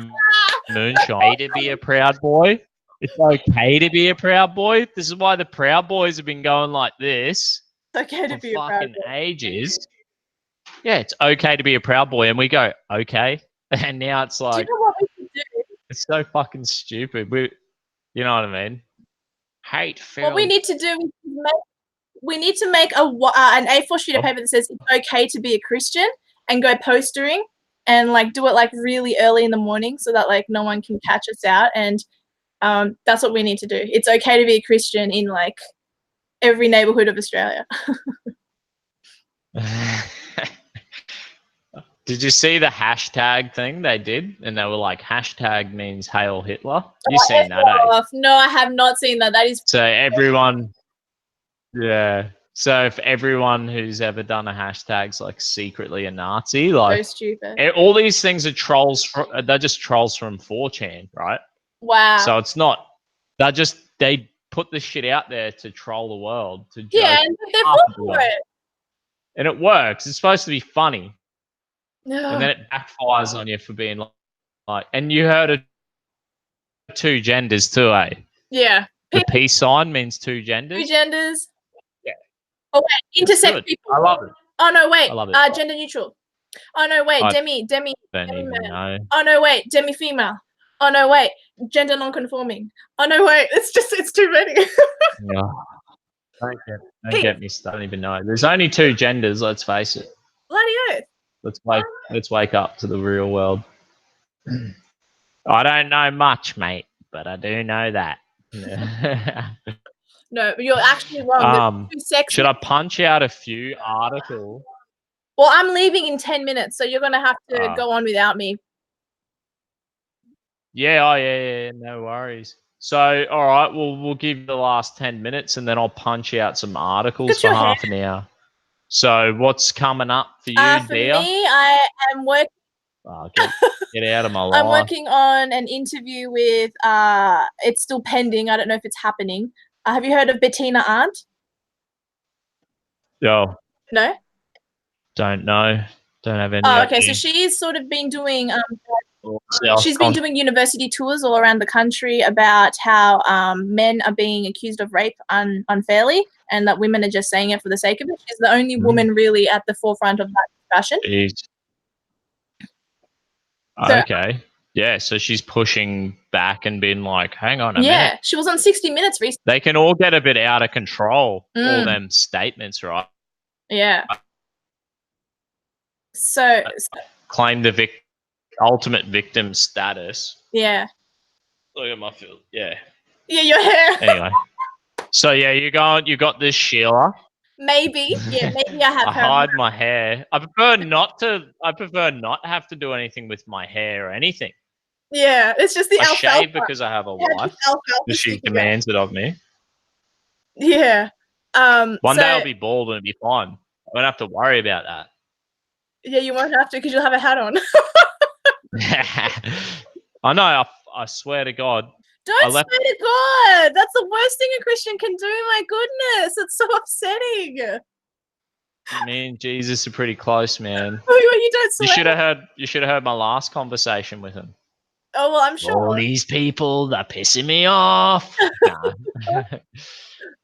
moonshine. Okay to be a proud boy. It's okay to be a proud boy. This is why the Proud Boys have been going like this. It's okay to be a proud boy. Ages. Yeah, it's okay to be a proud boy, and we go okay, and now it's like, do you know what we should do? It's so fucking stupid. You know what I mean? Hate film. What we need to do is make an A4 sheet of paper that says it's okay to be a Christian, and go postering and like do it like really early in the morning so that like no one can catch us out. And that's what we need to do. It's okay to be a Christian in like every neighborhood of Australia. Did you see the hashtag thing they did? And they were like, hashtag means Hail Hitler. You've seen that, eh? No, I have not seen that. That is so everyone, yeah. So if everyone who's ever done a hashtag's like secretly a Nazi, like so stupid. All these things are trolls. They're just trolls from 4chan, right? Wow. So it's not. They put this shit out there to troll the world, to joke. Yeah, and they fall for it. And it works. It's supposed to be funny. And then it backfires on you for being like, and you heard of 2 genders too, eh? Yeah. The peace sign means 2 genders. 2 genders. Yeah. Oh wait, intersex people. I love it. Oh no, wait. I love it. Gender neutral. Oh no, wait. Demi. Don't even know. Oh no, wait. Demi female. Oh no, wait. Gender non-conforming. Oh no, wait. It's too many. Yeah. Don't get me started. I don't even know. There's only 2 genders. Let's face it. Bloody oath. Let's wake up to the real world. I don't know much, mate, but I do know that. No, but you're actually wrong. Should I punch out a few articles? Well, I'm leaving in 10 minutes, so you're gonna have to go on without me. Yeah, yeah, no worries. So, all right, we'll give you the last 10 minutes, and then I'll punch out some articles for half an hour. So, what's coming up for you, Dia? For me, I am working. Get out of my life. I'm working on an interview with. It's still pending. I don't know if it's happening. Have you heard of Bettina Arndt? No. No. Don't know. Don't have any. Oh, okay. So she's sort of been doing. She's been doing university tours all around the country about how men are being accused of rape unfairly, and that women are just saying it for the sake of it. She's the only woman really at the forefront of that discussion. Okay. Yeah, so she's pushing back and being like, hang on a minute. Yeah, she was on 60 Minutes recently. They can all get a bit out of control, all them statements, right? Yeah. So claim the ultimate victim status. Yeah. Look at my field. Yeah. Yeah, your hair. Anyway. So yeah, you got this Sheila. Maybe. Yeah, maybe I have I hide my hair. I prefer not have to do anything with my hair or anything. Yeah, it's just the alfalfa. I shave because I have a wife. She demands it of me. Yeah. One day I'll be bald and it'll be fine. I won't have to worry about that. Yeah, you won't have to because you'll have a hat on. I know. I swear to God. Don't swear to God. That's the worst thing a Christian can do. My goodness, it's so upsetting. Me and Jesus are pretty close, man. You don't swear. You should have heard my last conversation with him. Oh well, I'm sure. All these people, they're pissing me off.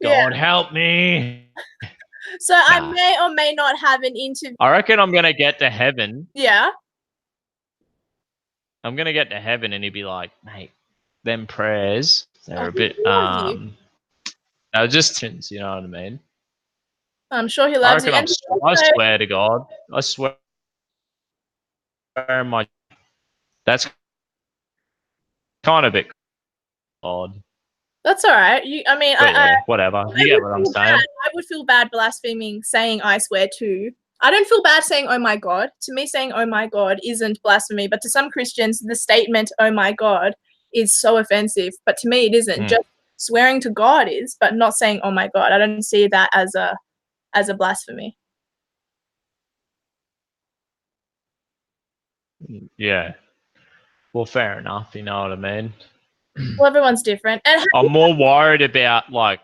God help me. So I may or may not have an interview. I reckon I'm gonna get to heaven. Yeah. I'm gonna get to heaven and he'd be like, mate, them prayers, they're a bit no, just you know what I mean? I'm sure he loves you. I swear to God. I swear that's kind of a bit odd. That's all right. Whatever. You get what I'm saying. I would feel bad blaspheming, saying I swear to. I don't feel bad saying oh my God. To me, saying oh my God isn't blasphemy, but to some Christians, the statement oh my God is so offensive. But to me, it isn't. Just swearing to God is, but not saying oh my God. I don't see that as a blasphemy. Yeah. Well, fair enough. You know what I mean? Well, everyone's different. And I'm more worried about like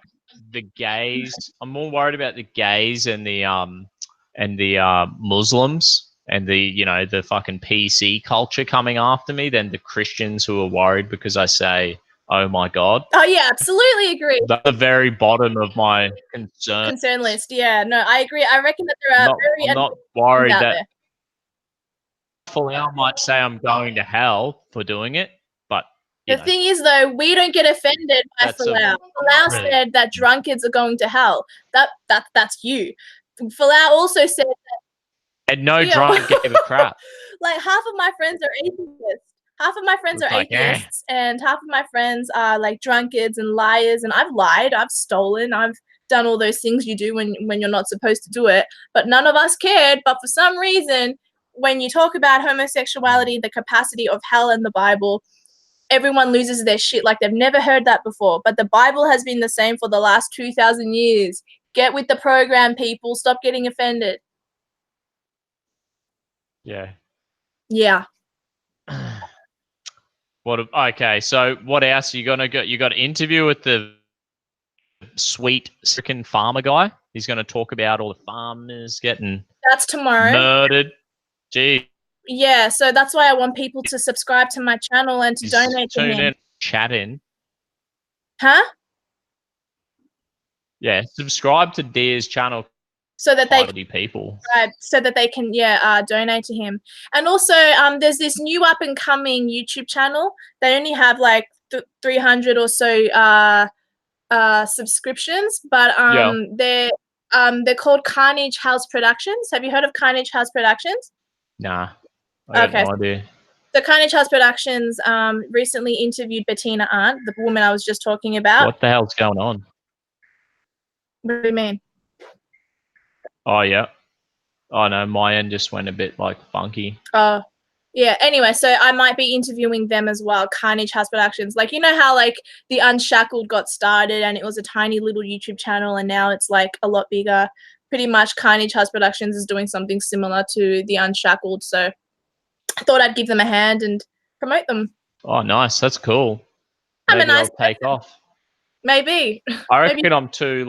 the gays. I'm more worried about the gays and the Muslims and the fucking PC culture coming after me than the Christians who are worried because I say, oh my God. Oh yeah, absolutely agree. That's the very bottom of my concern list. Yeah, no, I agree. I reckon that there are I'm not worried that I might say I'm going to hell for doing it, but the thing is, though, we don't get offended by Falau. Falau said that drunkards are going to hell. That's you. Falau also said that. And no drunk gave a crap. Like half of my friends are atheists. Half of my friends are atheists, and half of my friends are like drunkards and liars. And I've lied, I've stolen, I've done all those things you do when you're not supposed to do it. But none of us cared. But for some reason, when you talk about homosexuality, the capacity of hell in the Bible, everyone loses their shit like they've never heard that before. But the Bible has been the same for the last 2,000 years. Get with the program, people. Stop getting offended. Yeah. Yeah. Okay, so what else you gonna go? You got an interview with the sweet freaking farmer guy. He's gonna talk about all the farmers getting That's tomorrow. murdered. Gee. Yeah, so that's why I want people to subscribe to my channel and to donate to him. Tune in, chat in. Huh? Yeah, subscribe to Dia's channel. So that they can donate to him. And also there's this new up and coming YouTube channel. They only have like 300 or so subscriptions, but they're called Carnage House Productions. Have you heard of Carnage House Productions? Nah, I got no idea. The Carnage House Productions recently interviewed Bettina Arndt, the woman I was just talking about. What the hell's going on? What do you mean? Oh, yeah. Oh, no, my end just went a bit, like, funky. Oh, yeah. Anyway, so I might be interviewing them as well, Carnage House Productions. Like, you know how, like, The Unshackled got started and it was a tiny little YouTube channel and now it's, like, a lot bigger. Pretty much Carnage House Productions is doing something similar to The Unshackled, so I thought I'd give them a hand and promote them. Oh, nice. That's cool. Maybe they'll take off. Maybe. I reckon I'm too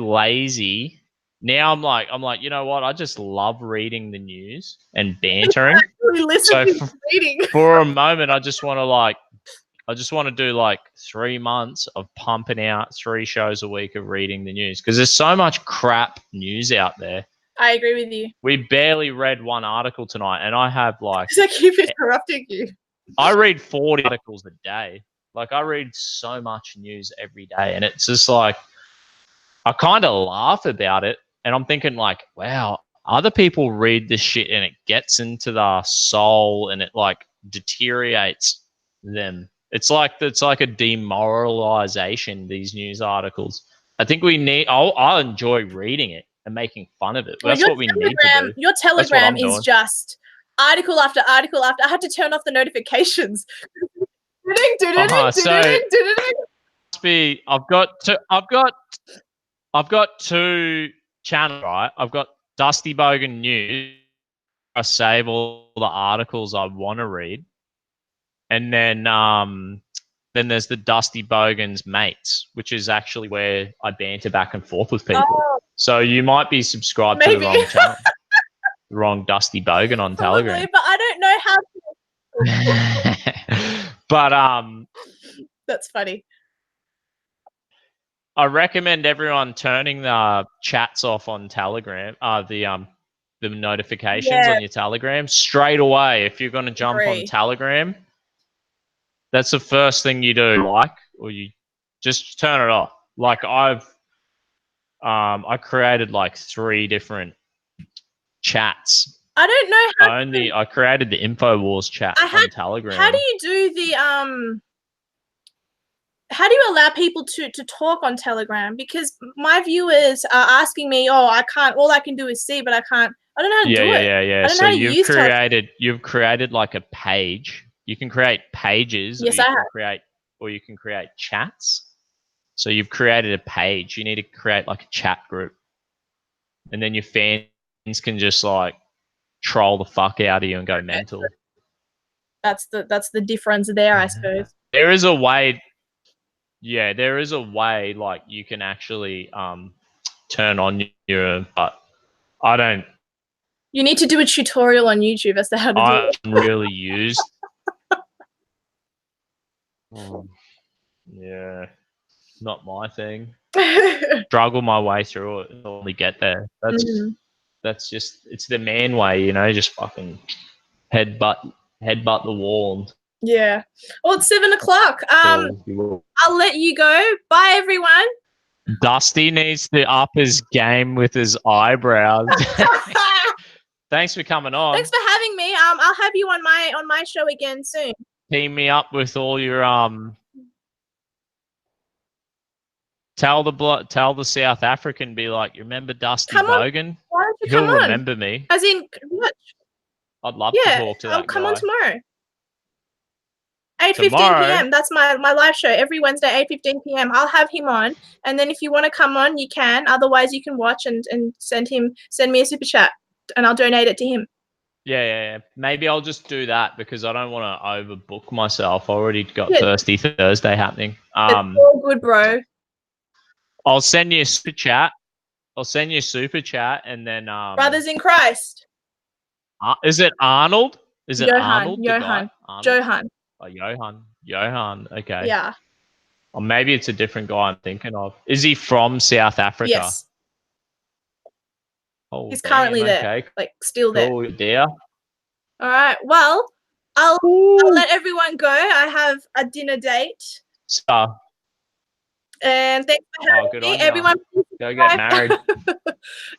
lazy. Now I'm like, you know what? I just love reading the news and bantering. So for a moment, I just want to do like 3 months of pumping out 3 shows a week of reading the news because there's so much crap news out there. I agree with you. We barely read one article tonight, and I have like. Because I keep interrupting you. I read 40 articles a day. Like, I read so much news every day, and it's just like, I kind of laugh about it, and I'm thinking like, wow, other people read this shit and it gets into their soul and it like deteriorates them. It's like a demoralization, these news articles. I think we need, I'll enjoy reading it and making fun of it. That's what we need to do. Your Telegram is just article after article after. I had to turn off the notifications. I've got 2 channels, right? I've got Dusty Bogan News. I save all the articles I want to read, and then there's the Dusty Bogan's Mates, which is actually where I banter back and forth with people. Oh, so you might be subscribed to the wrong channel, the wrong Dusty Bogan on Telegram. But I don't know how to. But that's funny. I recommend everyone turning the chats off on Telegram, the notifications on your Telegram straight away. If you're going to jump on Telegram, that's the first thing you do, or you just turn it off. Like I created like 3 different chats. I don't know how I created the InfoWars chat on Telegram. How do you do the how do you allow people to talk on Telegram? Because my viewers are asking me, all I can do is see, but I don't know how to do it. Yeah. So you've created like a page. You can create pages, yes, or you can create chats. So you've created a page. You need to create like a chat group. And then your fans can just like troll the fuck out of you and go mental. That's the difference there, I suppose. There is a way. Yeah, there is a way like you can actually turn on your, but I don't. You need to do a tutorial on YouTube as to how to do it. I really used. Yeah, not my thing. Struggle my way through it and only get there. That's just, it's the man way, you know, just fucking headbutt the wall. Yeah. Well, it's 7 o'clock. I'll let you go. Bye, everyone. Dusty needs to up his game with his eyebrows. Thanks for coming on. Thanks for having me. I'll have you on my show again soon. Team me up with all your Tell the South African, be like, you remember Dusty Come on. Bogan? Why don't you He'll come on? remember me. As in, what? I'd love to talk to that I'll guy. come on tomorrow. 8:15 Tomorrow? p.m. That's my live show every Wednesday, 8:15 p.m. I'll have him on, and then if you want to come on, you can. Otherwise, you can watch and send me a super chat, and I'll donate it to him. Yeah. Maybe I'll just do that because I don't want to overbook myself. I already got Thirsty Thursday happening. It's all good, bro. I'll send you a super chat. And then Brothers in Christ. Is it Arnold? Is it Arnold? The guy? Johan. Oh, Johan. Okay. Yeah. Or maybe it's a different guy I'm thinking of. Is he from South Africa? Yes. Oh, he's currently there. Like, still cool. there. Dear. All right. Well, I'll let everyone go. I have a dinner date. And thanks for having me. Everyone, go get married.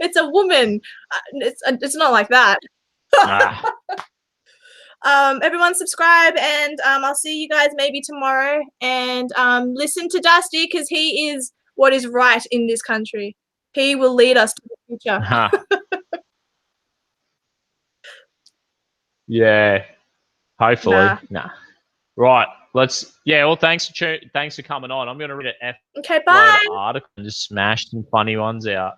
It's a woman. It's not like that. Everyone subscribe, and I'll see you guys maybe tomorrow. And listen to Dusty, because he is what is right in this country. He will lead us to the future. Yeah. Hopefully. Nah. Right. Well, thanks for coming on. I'm going to read an okay, bye. article and just smash some funny ones out.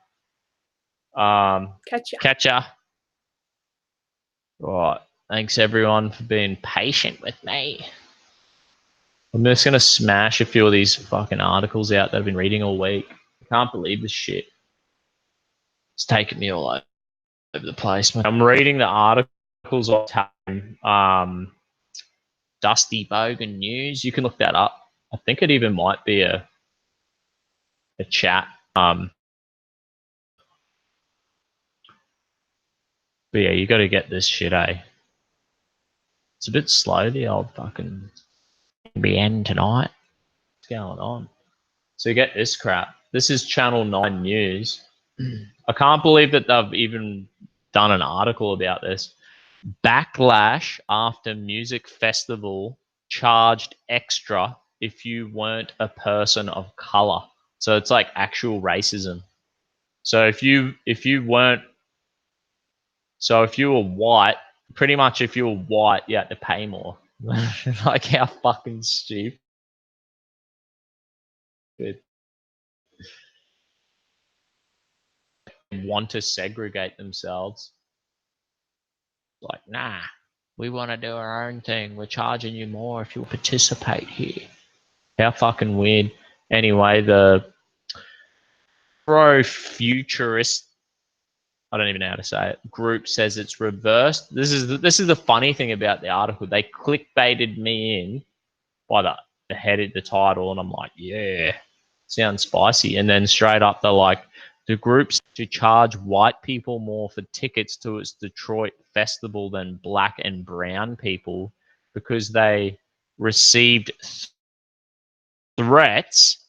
Catch ya. Right. Thanks everyone for being patient with me. I'm just going to smash a few of these fucking articles out that I've been reading all week. I can't believe this shit. It's taking me all over the place. I'm reading the articles on Dusty Bogan News. You can look that up. I think it even might be a chat. But yeah, you got to get this shit, eh? It's a bit slow, the old fucking NBN tonight. What's going on? So you get this crap. This is Channel 9 News. I can't believe that they've even done an article about this. Backlash after music festival charged extra if you weren't a person of color. So it's like actual racism. So if you were white, pretty much if you were white, you had to pay more. Like, how fucking stupid. Want to segregate themselves. Like, nah, we want to do our own thing. We're charging you more if you participate here. How fucking weird. Anyway, the pro-futurist, I don't even know how to say it, group says it's reversed. This is the funny thing about the article. They clickbaited me in by the head of the title, and I'm like, yeah, sounds spicy. And then straight up, they're like, the group's to charge white people more for tickets to its Detroit festival than black and brown people because they received threats,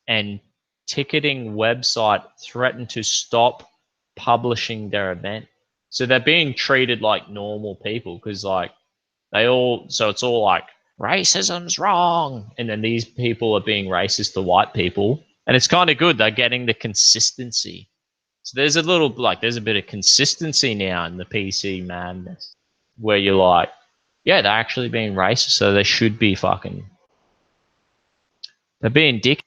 and ticketing website threatened to stop publishing their event. So they're being treated like normal people because like so it's all like racism's wrong, and then these people are being racist to white people, and it's kind of good. They're getting the consistency. So there's a bit of consistency now in the PC madness where you're like, yeah, they're actually being racist, so they should be they're being dick.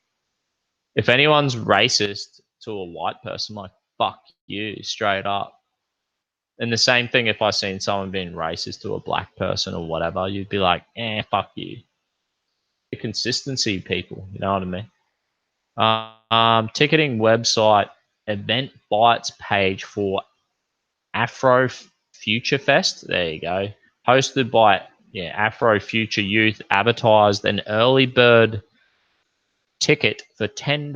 If anyone's racist to a white person, like, fuck you, straight up. And the same thing if I seen someone being racist to a black person or whatever, you'd be like, fuck you. The consistency, people, you know what I mean? Ticketing website event bites page for Afro Future Fest. There you go. Hosted by Afro Future Youth, advertised an early bird ticket for $10.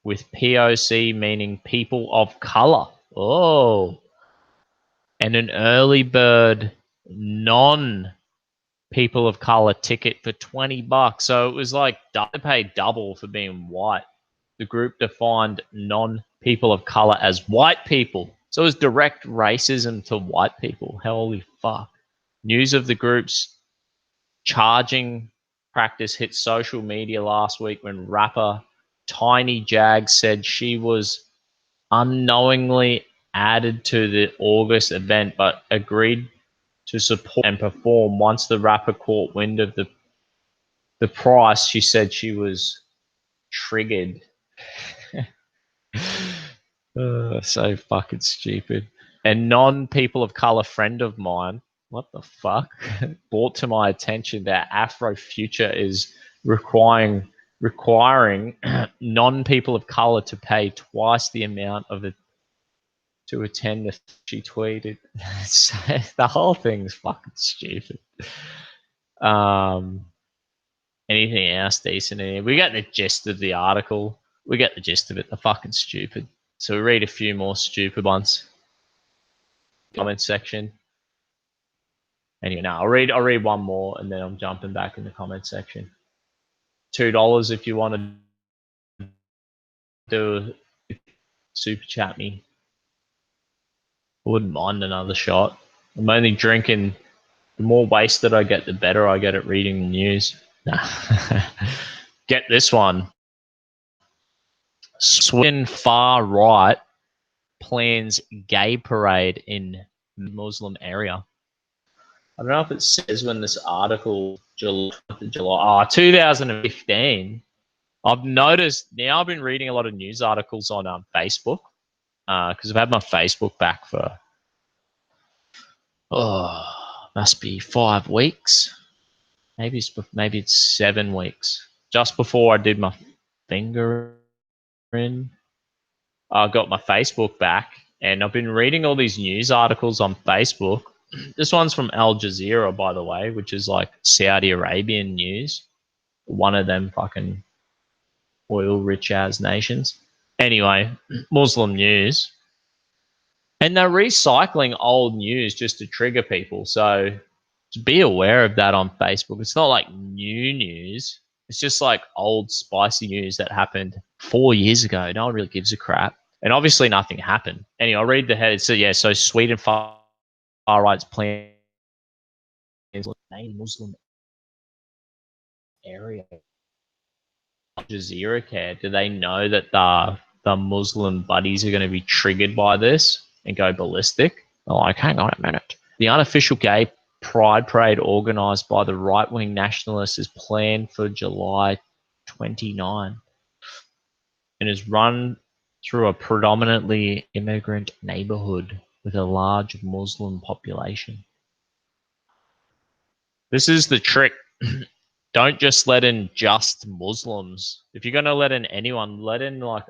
With POC meaning people of color. Oh. And an early bird non people of color ticket for $20. So it was like they paid double for being white. The group defined non people of color as white people. So it was direct racism to white people. Holy fuck. News of the groups charging practice hit social media last week when rapper Tiny Jag said she was unknowingly added to the August event but agreed to support and perform. Once the rapper caught wind of the price, she said she was triggered. So fucking stupid. A non-people of color friend of mine, what the fuck, brought to my attention that Afrofuture is requiring non-people of color to pay twice the amount of it to attend the. She tweeted. The whole thing's fucking stupid. Anything else decent in here? We got the gist of the article. We get the gist of it. They're fucking stupid. So we read a few more stupid ones. Comment section. Anyway, no, I'll read one more and then I'm jumping back in the comment section. $2 if you want to do super chat me. I wouldn't mind another shot. I'm only drinking. The more wasted I get, the better I get at reading the news. Nah. Get this one. Sweden far right plans gay parade in Muslim area. I don't know if it says when this article, July 2015. I've noticed now I've been reading a lot of news articles on Facebook because I've had my Facebook back for, must be 5 weeks. Maybe it's 7 weeks. Just before I did my finger in, I got my Facebook back and I've been reading all these news articles on Facebook. This one's from Al Jazeera, by the way, which is like Saudi Arabian news. One of them fucking oil-rich ass nations. Anyway, Muslim news. And they're recycling old news just to trigger people. So just be aware of that on Facebook. It's not like new news. It's just like old spicy news that happened 4 years ago. No one really gives a crap. And obviously nothing happened. Anyway, I'll read the head. So Sweden far right's plans main Muslim area. Al Jazeera care. Do they know that the Muslim buddies are going to be triggered by this and go ballistic? They're like, hang on a minute. The unofficial gay pride parade organised by the right-wing nationalists is planned for July 29 and is run through a predominantly immigrant neighbourhood with a large Muslim population. This is the trick. Don't just let in just Muslims. If you're going to let in anyone, let in like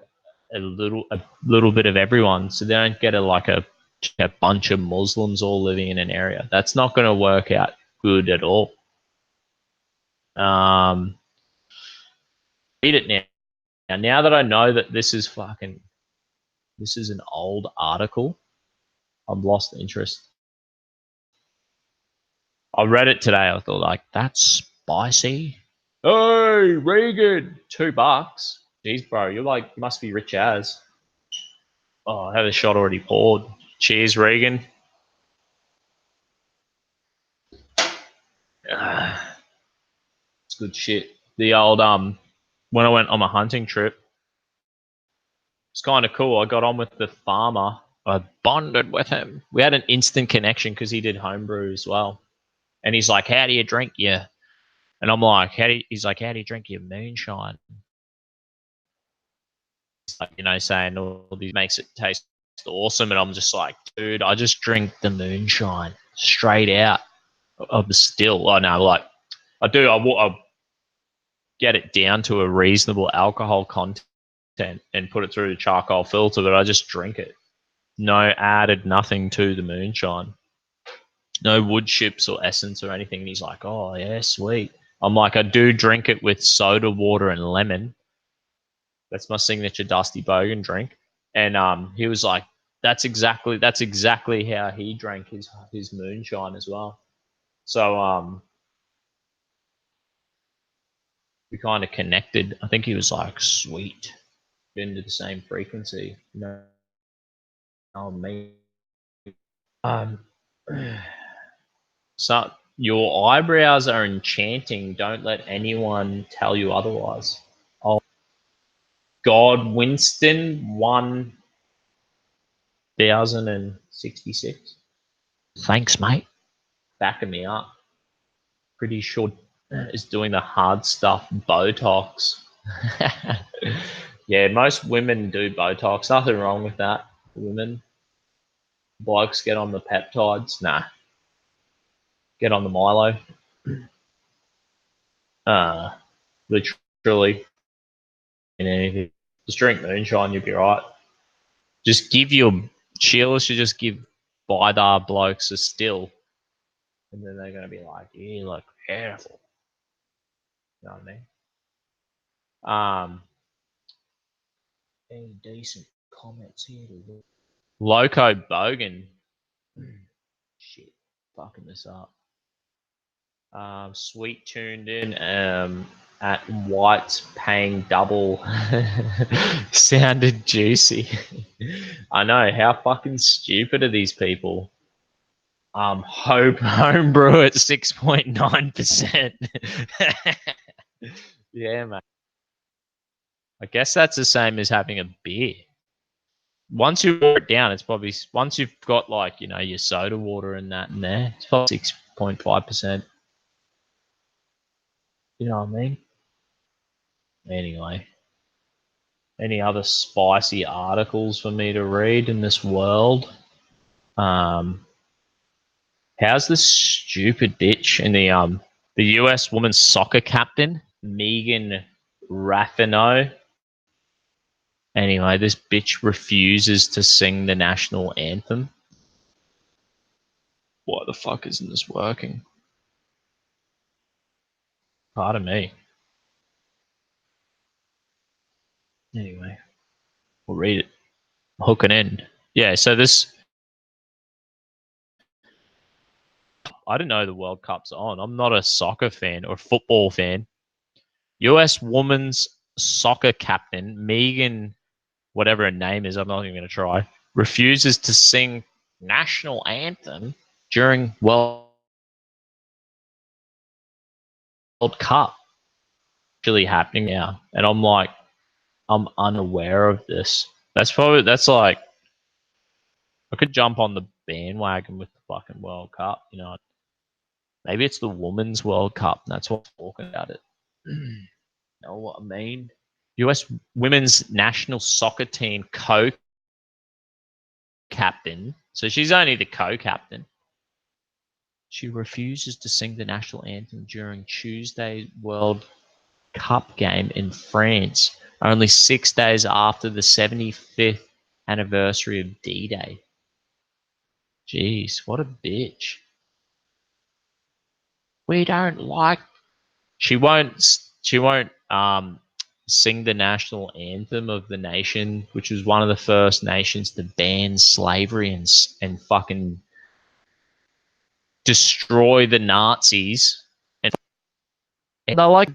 a little bit of everyone, so they don't get a bunch of Muslims all living in an area. That's not going to work out good at all. Read it now. Now that I know that this is an old article, I've lost interest. I read it today. I thought, like, that's spicy. Hey, Regan, $2. Jeez, bro, you must be rich as. Oh, I have a shot already poured. Cheers, Regan. It's good shit. The old when I went on my hunting trip, it's kind of cool. I got on with the farmer. I bonded with him. We had an instant connection because he did homebrew as well. And he's like, "How do you drink your?" And I'm like, he's like, "How do you drink your moonshine?" He's like, saying all these makes it taste awesome. And I'm just like, dude, I just drink the moonshine straight out of the still. I know, like, I do. I get it down to a reasonable alcohol content and put it through the charcoal filter, but I just drink it. No added nothing to the moonshine. No wood chips or essence or anything. And he's like, oh, yeah, sweet. I'm like, I do drink it with soda water and lemon. That's my signature Dusty Bogan drink. And he was like, that's exactly how he drank his moonshine as well. So we kind of connected. I think he was like, sweet, into the same frequency. Me. So Your eyebrows are enchanting. Don't let anyone tell you otherwise. Oh, God, Winston 1066. Thanks, mate. Backing me up. Pretty sure is doing the hard stuff, Botox. Yeah, most women do Botox. Nothing wrong with that. Women. Blokes get on the peptides. Nah. Get on the Milo. Literally. Anything. Just drink moonshine, you'll be right. Just give your Sheila should just give Bidar blokes a still. And then they're gonna be like, you look beautiful. You know what I mean? Any decent comments here to look. Loco Bogan. Shit. Fucking this up. Sweet tuned in at White's paying double. Sounded juicy. I know, how fucking stupid are these people? Hope homebrew at 6.9%. Yeah, mate. I guess that's the same as having a beer. Once you water it down, it's probably once you've got like, you know, your soda water and that in there, it's probably 6.5%. You know what I mean? Anyway, any other spicy articles for me to read in this world? How's this stupid bitch in the US women's soccer captain, Megan Rapinoe? Anyway, this bitch refuses to sing the national anthem. Why the fuck isn't this working? Pardon me. Anyway, we'll read it. Hook and end. Yeah, so this. I didn't know the World Cup's on. I'm not a soccer fan or football fan. US women's soccer captain, Megan, whatever her name is, I'm not even going to try, refuses to sing national anthem during World Cup. Actually happening now. And I'm like, I'm unaware of this. That's like, I could jump on the bandwagon with the fucking World Cup, you know. Maybe it's the Women's World Cup, and that's what I'm talking about it. You know what I mean? US women's national soccer team co-captain. So she's only the co-captain. She refuses to sing the national anthem during Tuesday's World Cup game in France, only 6 days after the 75th anniversary of D-Day. Jeez, what a bitch. We don't like. She won't sing the national anthem of the nation, which was one of the first nations to ban slavery and fucking destroy the Nazis. And they're like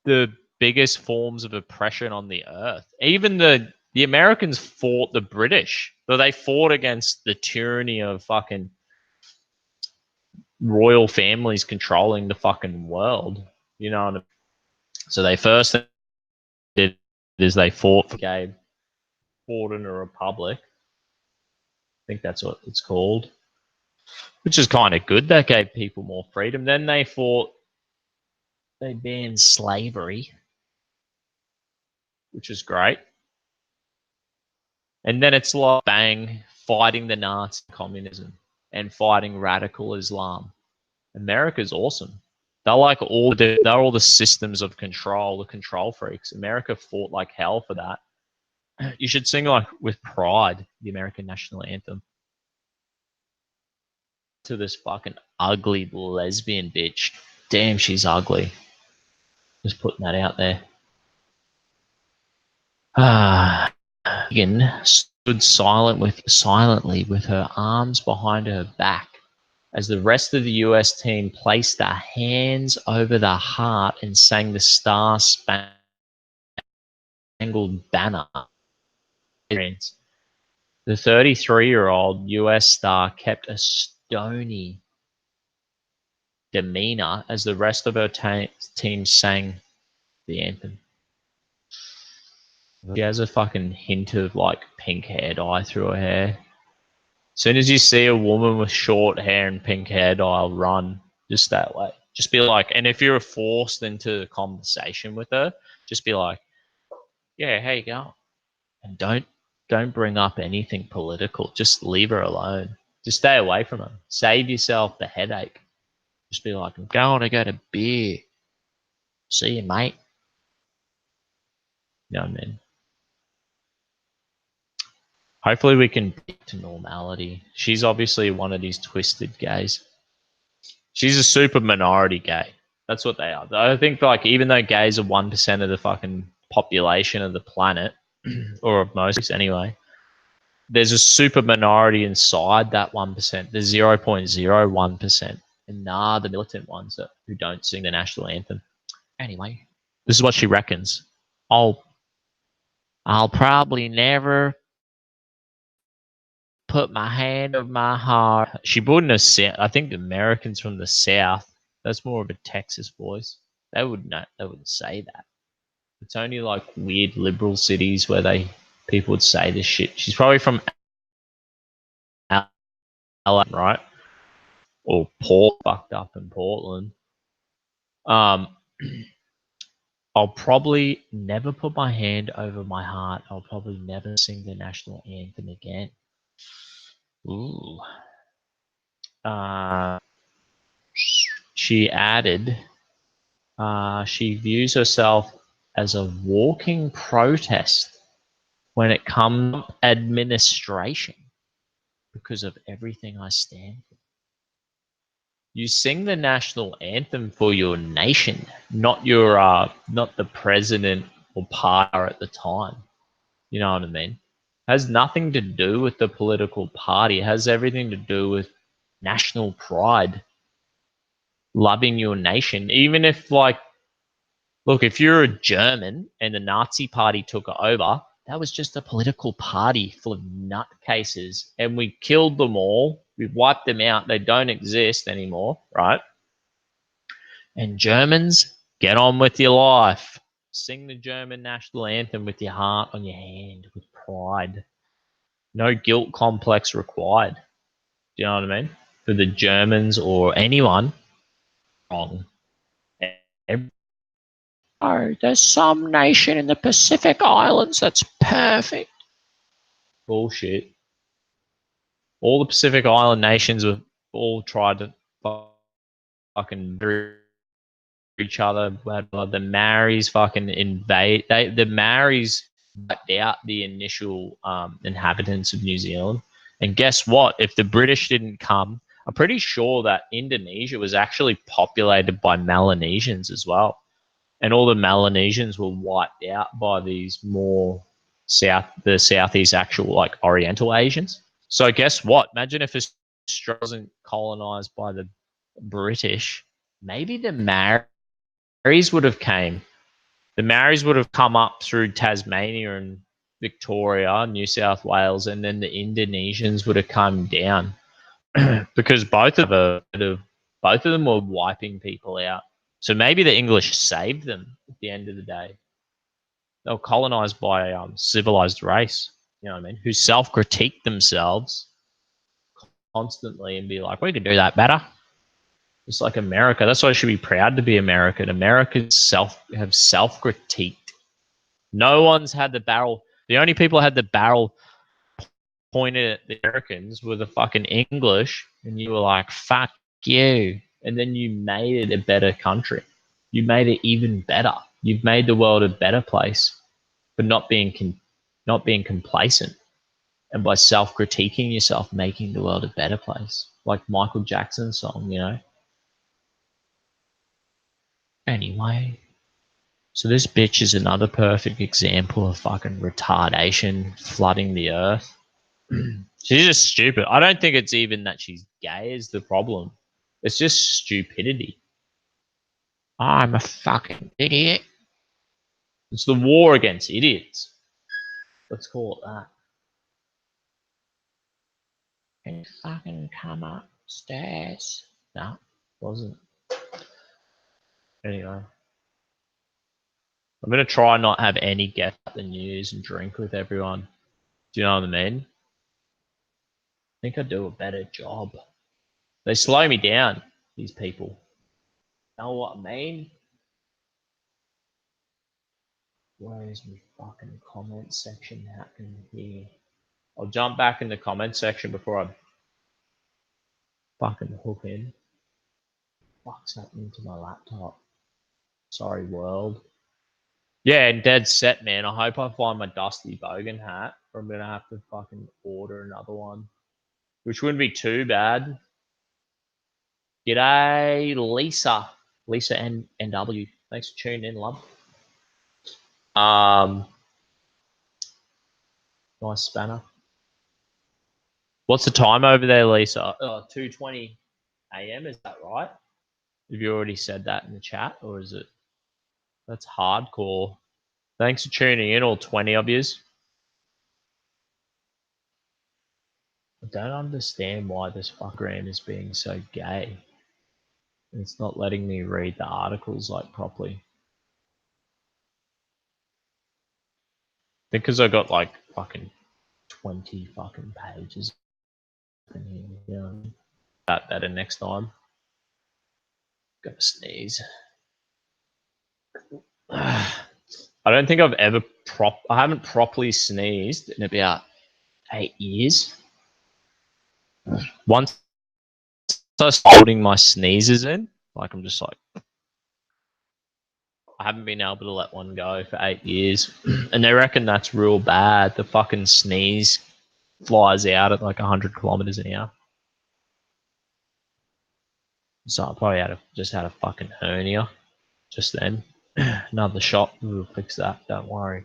the biggest forms of oppression on the earth. Even the Americans fought the British, so they fought against the tyranny of fucking royal families controlling the fucking world. You know what I mean? So they first did is they fought in a republic. I think that's what it's called, which is kind of good. That gave people more freedom. Then they banned slavery, which is great. And then it's like bang, fighting the Nazi communism and fighting radical Islam. America's awesome. They're like they're all the systems of control, the control freaks. America fought like hell for that. You should sing like with pride the American national anthem. To this fucking ugly lesbian bitch. Damn, she's ugly. Just putting that out there. Megan stood silently with her arms behind her back as the rest of the US team placed their hands over the heart and sang the Star Spangled Banner. The 33-year-old US star kept a stony demeanor as the rest of her team sang the anthem. She has a fucking hint of like pink hair dye through her hair. As soon as you see a woman with short hair and pink hair dye, I'll run just that way. Just be like, and if you're forced into a conversation with her, just be like, yeah, how you going? And don't bring up anything political. Just leave her alone. Just stay away from her. Save yourself the headache. Just be like, I'm going to get a beer. See you, mate. You know what I mean? Hopefully we can get to normality. She's obviously one of these twisted gays. She's a super minority gay. That's what they are. I think like even though gays are 1% of the fucking population of the planet, or of most anyway, there's a super minority inside that 1%. There's 0.01%. And the militant ones who don't sing the national anthem. Anyway, this is what she reckons. I'll probably never put my hand on my heart. She wouldn't have. I think the Americans from the South. That's more of a Texas voice. They wouldn't say that. It's only like weird liberal cities where people would say this shit. She's probably from LA, right? Or fucked up in Portland. I'll probably never put my hand over my heart. I'll probably never sing the national anthem again. Ooh. She added, she views herself as a walking protest when it comes to administration because of everything I stand for. You sing the national anthem for your nation, not the president or power at the time. You know what I mean? It has nothing to do with the political party. It has everything to do with national pride, loving your nation. Even if like, look, if you're a German and the Nazi party took over, that was just a political party full of nutcases, and we killed them all. We wiped them out. They don't exist anymore, right? And Germans, get on with your life. Sing the German national anthem with your heart on your hand, with pride. No guilt complex required. Do you know what I mean? For the Germans or anyone, wrong. Oh, there's some nation in the Pacific Islands that's perfect. Bullshit. All the Pacific Island nations have all tried to fucking each other. The Maoris fucking invade. The Maoris wiped out the initial inhabitants of New Zealand. And guess what? If the British didn't come, I'm pretty sure that Indonesia was actually populated by Melanesians as well. And all the Melanesians were wiped out by these more the Southeast actual like Oriental Asians. So guess what? Imagine if Australia wasn't colonized by the British, maybe the Maoris would have came. The Maoris would have come up through Tasmania and Victoria, New South Wales, and then the Indonesians would have come down because both of them were wiping people out. So maybe the English saved them at the end of the day. They were colonized by a civilized race, you know what I mean, who self-critique themselves constantly and be like, we could do that better. Just like America. That's why I should be proud to be American. Americans have self-critiqued. No one's had the barrel. The only people who had the barrel pointed at the Americans were the fucking English, and you were like, fuck you. And then you made it a better country. You made it even better. You've made the world a better place, but not being complacent. And by self-critiquing yourself, making the world a better place. Like Michael Jackson's song, you know? Anyway. So this bitch is another perfect example of fucking retardation flooding the earth. She's just stupid. I don't think it's even that she's gay is the problem. It's just stupidity. I'm a fucking idiot. It's the war against idiots. Let's call it that. Can you fucking come upstairs? No, wasn't. Anyway. I'm going to try not have any get at the news and drink with everyone. Do you know what I mean? I think I do a better job. They slow me down, these people. Know what I mean? Where's my fucking comment section happening here? I'll jump back in the comment section before I fucking hook in. Fuck's happening to my laptop? Sorry, world. Yeah, dead set, man. I hope I find my Dusty Bogan hat, or I'm gonna have to fucking order another one, which wouldn't be too bad. G'day, Lisa. Lisa NW. Thanks for tuning in, love. Nice spanner. What's the time over there, Lisa? 2:20 a.m. Is that right? Have you already said that in the chat, or is it? That's hardcore. Thanks for tuning in, all 20 of yous. I don't understand why this fuckgram is being so gay. It's not letting me read the articles like properly. I think because I got like fucking 20 fucking pages in here. You know, that better next time. Gotta sneeze. I don't think I've ever I haven't properly sneezed in about 8 years. Once I start holding my sneezes in, like I'm just like, I haven't been able to let one go for 8 years. And they reckon that's real bad. The fucking sneeze flies out at like 100 kilometers an hour. So I probably just had a fucking hernia just then. Another shot will fix that. Don't worry.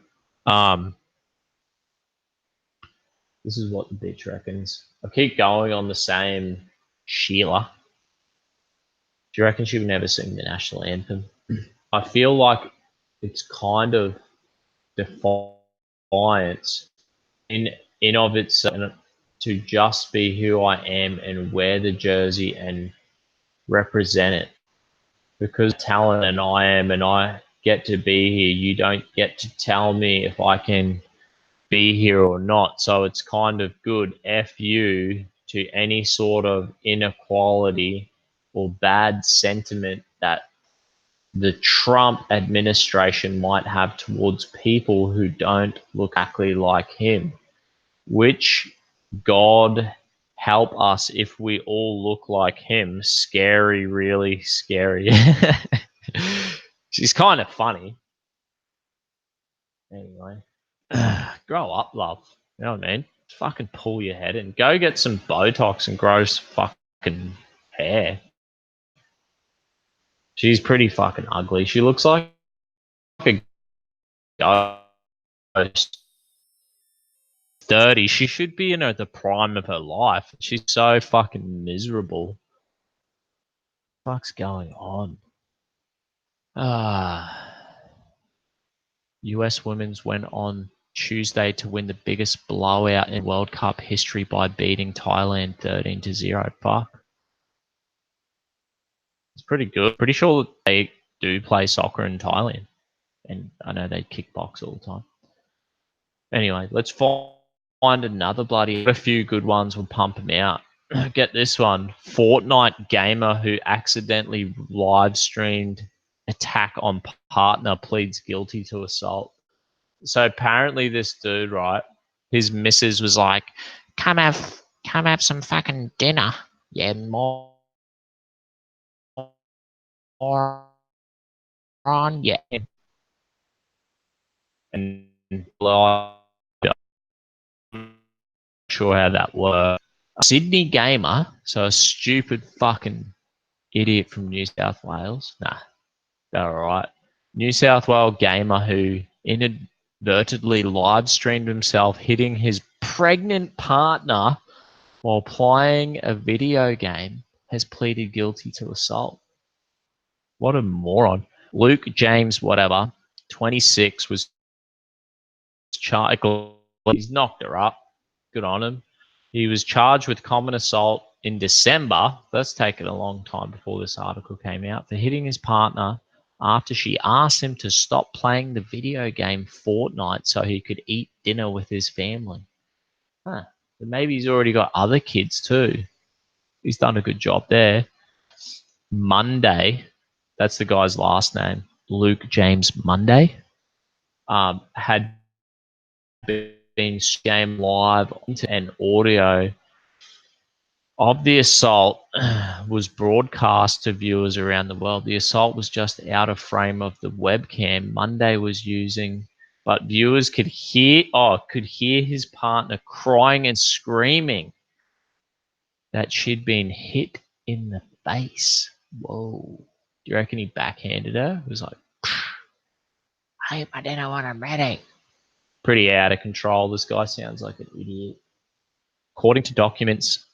This is what the bitch reckons. I keep going on the same Sheila. Do you reckon she would never sing the national anthem? I feel like it's kind of defiance in of itself to just be who I am and wear the jersey and represent it. Because talent and I am and I get to be here, you don't get to tell me if I can be here or not. So it's kind of good F you to any sort of inequality or bad sentiment that the Trump administration might have towards people who don't look exactly like him, which God help us if we all look like him. Scary, really scary. She's kind of funny. Anyway, grow up, love. You know what I mean? Just fucking pull your head in. Go get some Botox and grow some fucking hair. She's pretty fucking ugly. She looks like a ghost. 30. She should be in the prime of her life. She's so fucking miserable. What the fuck's going on? US women's went on Tuesday to win the biggest blowout in World Cup history by beating Thailand 13-0. Fuck. It's pretty good. Pretty sure they do play soccer in Thailand. And I know they kickbox all the time. Anyway, let's find another bloody... A few good ones, we'll pump them out. Get this one. Fortnite gamer who accidentally live streamed attack on partner pleads guilty to assault. So apparently this dude, right, his missus was like, come have some fucking dinner. Yeah, more on, yeah. And I'm sure how that worked. A Sydney gamer, so a stupid fucking idiot from New South Wales. Nah, they're all right. New South Wales gamer who inadvertently live streamed himself hitting his pregnant partner while playing a video game has pleaded guilty to assault. What a moron. Luke James, whatever, 26, was charged. He's knocked her up. Good on him. He was charged with common assault in December. That's taken a long time before this article came out, for hitting his partner after she asked him to stop playing the video game Fortnite so he could eat dinner with his family. Huh. But maybe he's already got other kids too. He's done a good job there. Monday, that's the guy's last name, Luke James Monday, had been streamed live and audio of the assault was broadcast to viewers around the world. The assault was just out of frame of the webcam Monday was using, but viewers could hear his partner crying and screaming that she'd been hit in the face. Whoa. Do you reckon he backhanded her? It was like, I ate my dinner when I'm ready. Pretty out of control. This guy sounds like an idiot. According to documents,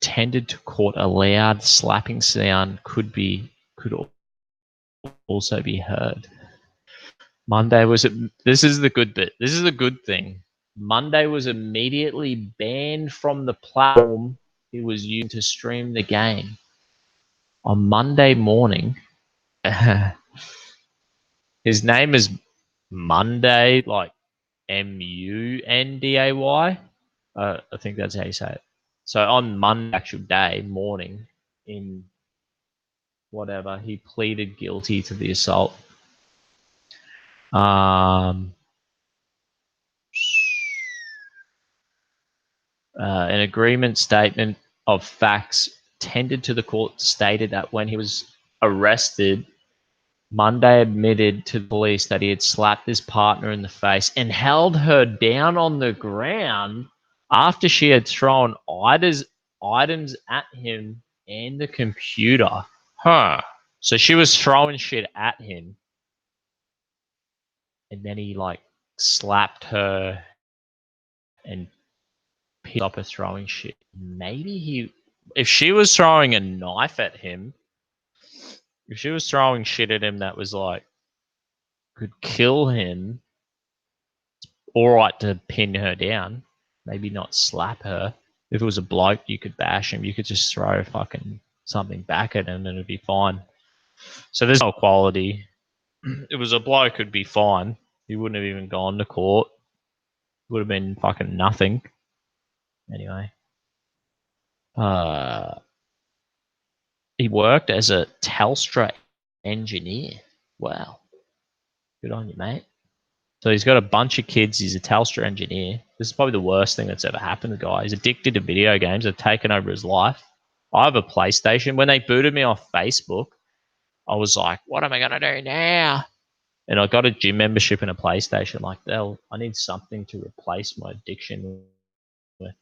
tended to court, a loud slapping sound could also be heard. Monday was this is the good bit. This is the good thing. Monday was immediately banned from the platform he was using to stream the game. On Monday morning, his name is Monday, like Munday. I think that's how you say it. So on Monday, actual day, morning, in whatever, he pleaded guilty to the assault. An agreement statement of facts tendered to the court stated that when he was arrested, Monday admitted to the police that he had slapped his partner in the face and held her down on the ground after she had thrown items at him and the computer. Huh. So she was throwing shit at him, and then he like slapped her and picked up her throwing shit. Maybe if she was throwing a knife at him, if she was throwing shit at him that was like could kill him, all right to pin her down, maybe not slap her. If it was a bloke, you could bash him. You could just throw fucking something back at him and it'd be fine. So there's no equality. If it was a bloke, it'd be fine. He wouldn't have even gone to court. It would have been fucking nothing. Anyway. He worked as a Telstra engineer. Wow. Good on you, mate. So he's got a bunch of kids. He's a Telstra engineer. This is probably the worst thing that's ever happened to the guy. He's addicted to video games. They've taken over his life. I have a PlayStation. When they booted me off Facebook, I was like, what am I going to do now? And I got a gym membership and a PlayStation. Like, I need something to replace my addiction with.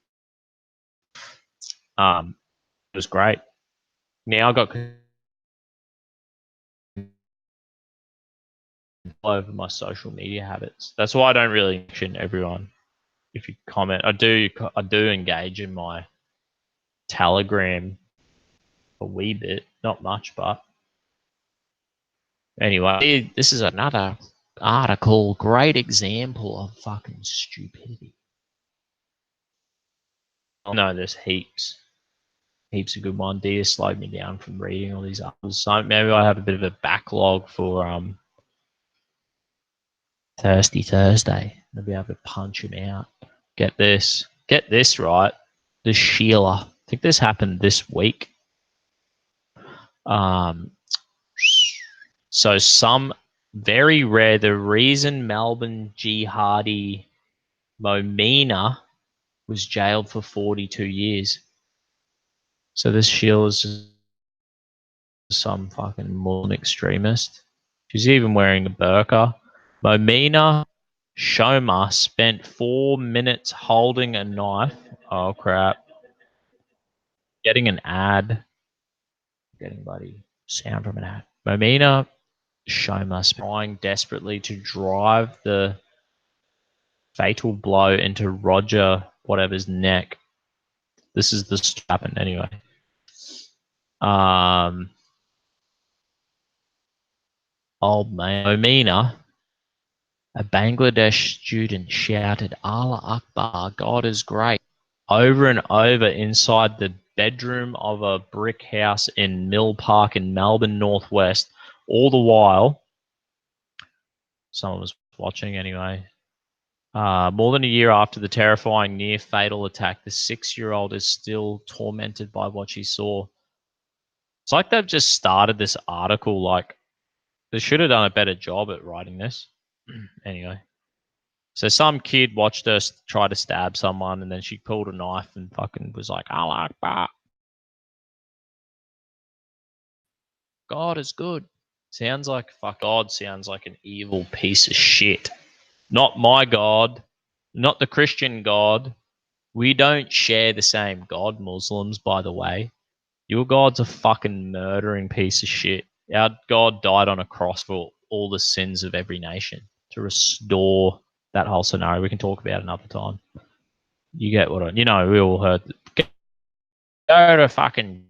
It was great. Now I got control over my social media habits. That's why I don't really mention everyone. If you comment, I do engage in my Telegram a wee bit, not much, but anyway, this is another article, great example of fucking stupidity. No, there's heaps of good ones. Dia slowed me down from reading all these others. So maybe I have a bit of a backlog for Thirsty Thursday. I'll be able to punch him out. Get this right. The Sheila. I think this happened this week. So some very rare. The reason Melbourne jihadi Momina was jailed for 42 years. So this Sheila's some fucking Muslim extremist. She's even wearing a burqa. Momina Shoma spent 4 minutes holding a knife. Oh crap. Getting an ad. Getting bloody sound from an ad. Momina Shoma trying desperately to drive the fatal blow into Roger whatever's neck. This is the stuff happened anyway. Old man Momina, a Bangladesh student, shouted Allah Akbar, God is great, over and over inside the bedroom of a brick house in Mill Park in Melbourne Northwest All the while, someone was watching anyway. More than a year after the terrifying near-fatal attack, the 6-year-old is still tormented by what she saw. It's like they've just started this article. Like, they should have done a better job at writing this. Anyway. So some kid watched her try to stab someone, and then she pulled a knife and fucking was like, Allah Akbar. God is good. Sounds like, fuck, God sounds like an evil piece of shit. Not my God. Not the Christian God. We don't share the same God, Muslims, by the way. Your God's a fucking murdering piece of shit. Our God died on a cross for all the sins of every nation to restore that whole scenario. We can talk about it another time. You get what I... You know, we all heard... Go to fucking...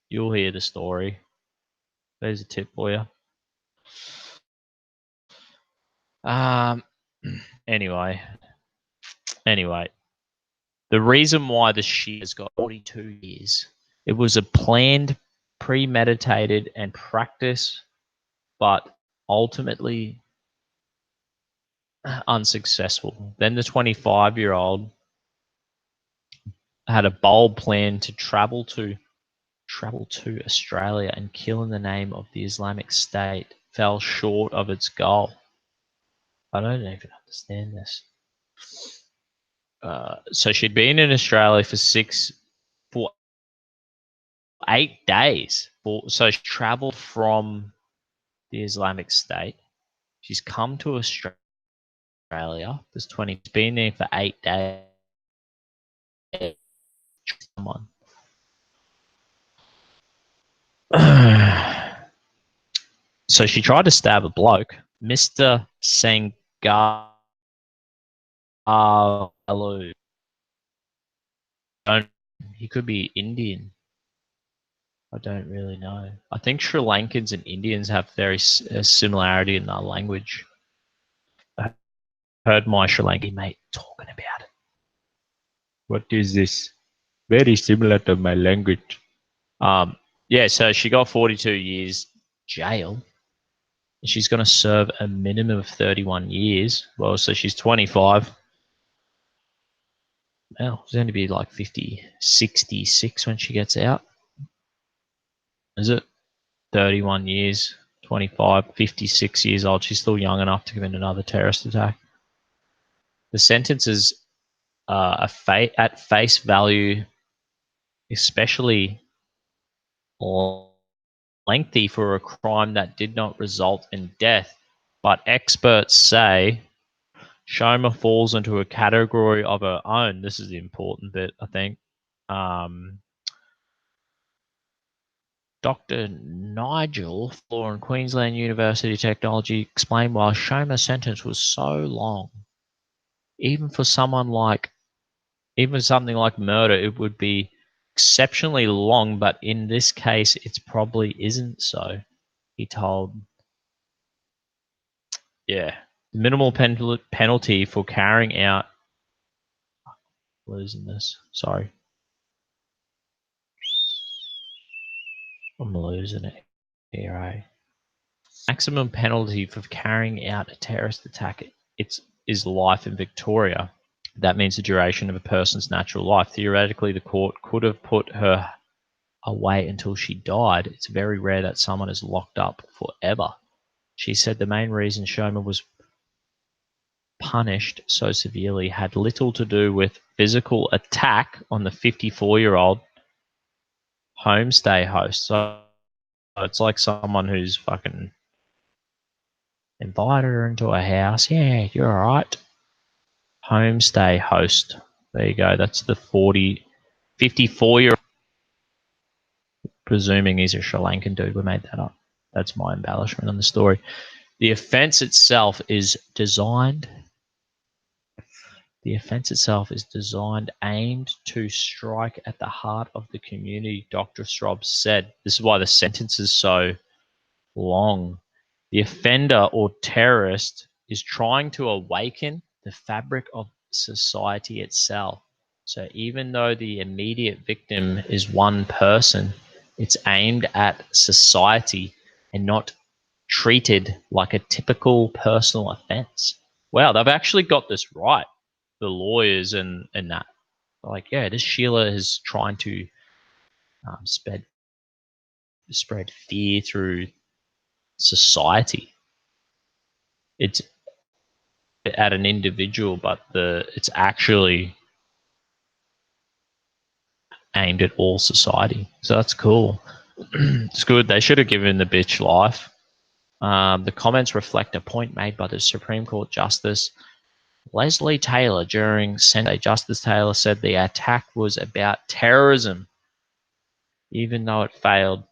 You'll hear the story. There's a tip for you. Anyway. The reason why the shit has got 42 years, it was a planned, premeditated, and practiced, but ultimately unsuccessful. Then the 25-year-old had a bold plan to travel to Australia and kill in the name of the Islamic State, fell short of its goal. I don't even understand this. So she'd been in Australia for 8 days. So she traveled from the Islamic State. She's come to Australia. She's been there for 8 days. Someone. So she tried to stab a bloke, Mr. Sangalu. He could be Indian. I don't really know. I think Sri Lankans and Indians have very similarity in their language. I heard my Sri Lankan mate talking about it. What is this? Very similar to my language. Yeah, so she got 42 years jail. She's going to serve a minimum of 31 years. Well, so she's 25. Well, she's going to be like 50, 66 when she gets out. Is it? 31 years, 25, 56 years old. She's still young enough to commit another terrorist attack. The sentence is at face value, especially lengthy for a crime that did not result in death. But experts say Shoma falls into a category of her own. This is the important bit, I think. Dr. Nigel Floor in Queensland University Technology explained why Shoma's sentence was so long. Even for something like murder, it would be exceptionally long, but in this case, it probably isn't so, he told. Yeah. The minimal penalty for carrying out... Losing this. Sorry. I'm losing it here, eh? Maximum penalty for carrying out a terrorist attack is life in Victoria. That means the duration of a person's natural life. Theoretically, the court could have put her away until she died. It's very rare that someone is locked up forever. She said the main reason Shoma was punished so severely had little to do with physical attack on the 54-year-old homestay host. So it's like someone who's fucking invited her into a house. Yeah, you're all right. Homestay host. There you go. That's the 54-year-old. Presuming he's a Sri Lankan dude. We made that up. That's my embellishment on the story. The offence itself is designed aimed to strike at the heart of the community, Dr. Strob said. This is why the sentence is so long. The offender or terrorist is trying to awaken the fabric of society itself. So even though the immediate victim is one person, it's aimed at society and not treated like a typical personal offense. Wow, they've actually got this right. The lawyers and that. Like, yeah, this Sheila is trying to spread fear through society. It's at an individual, but it's actually aimed at all society. So that's cool. It's good. They should have given the bitch life. The comments reflect a point made by the Supreme Court Justice Leslie Taylor during Sunday. Justice Taylor said the attack was about terrorism, even though it failed.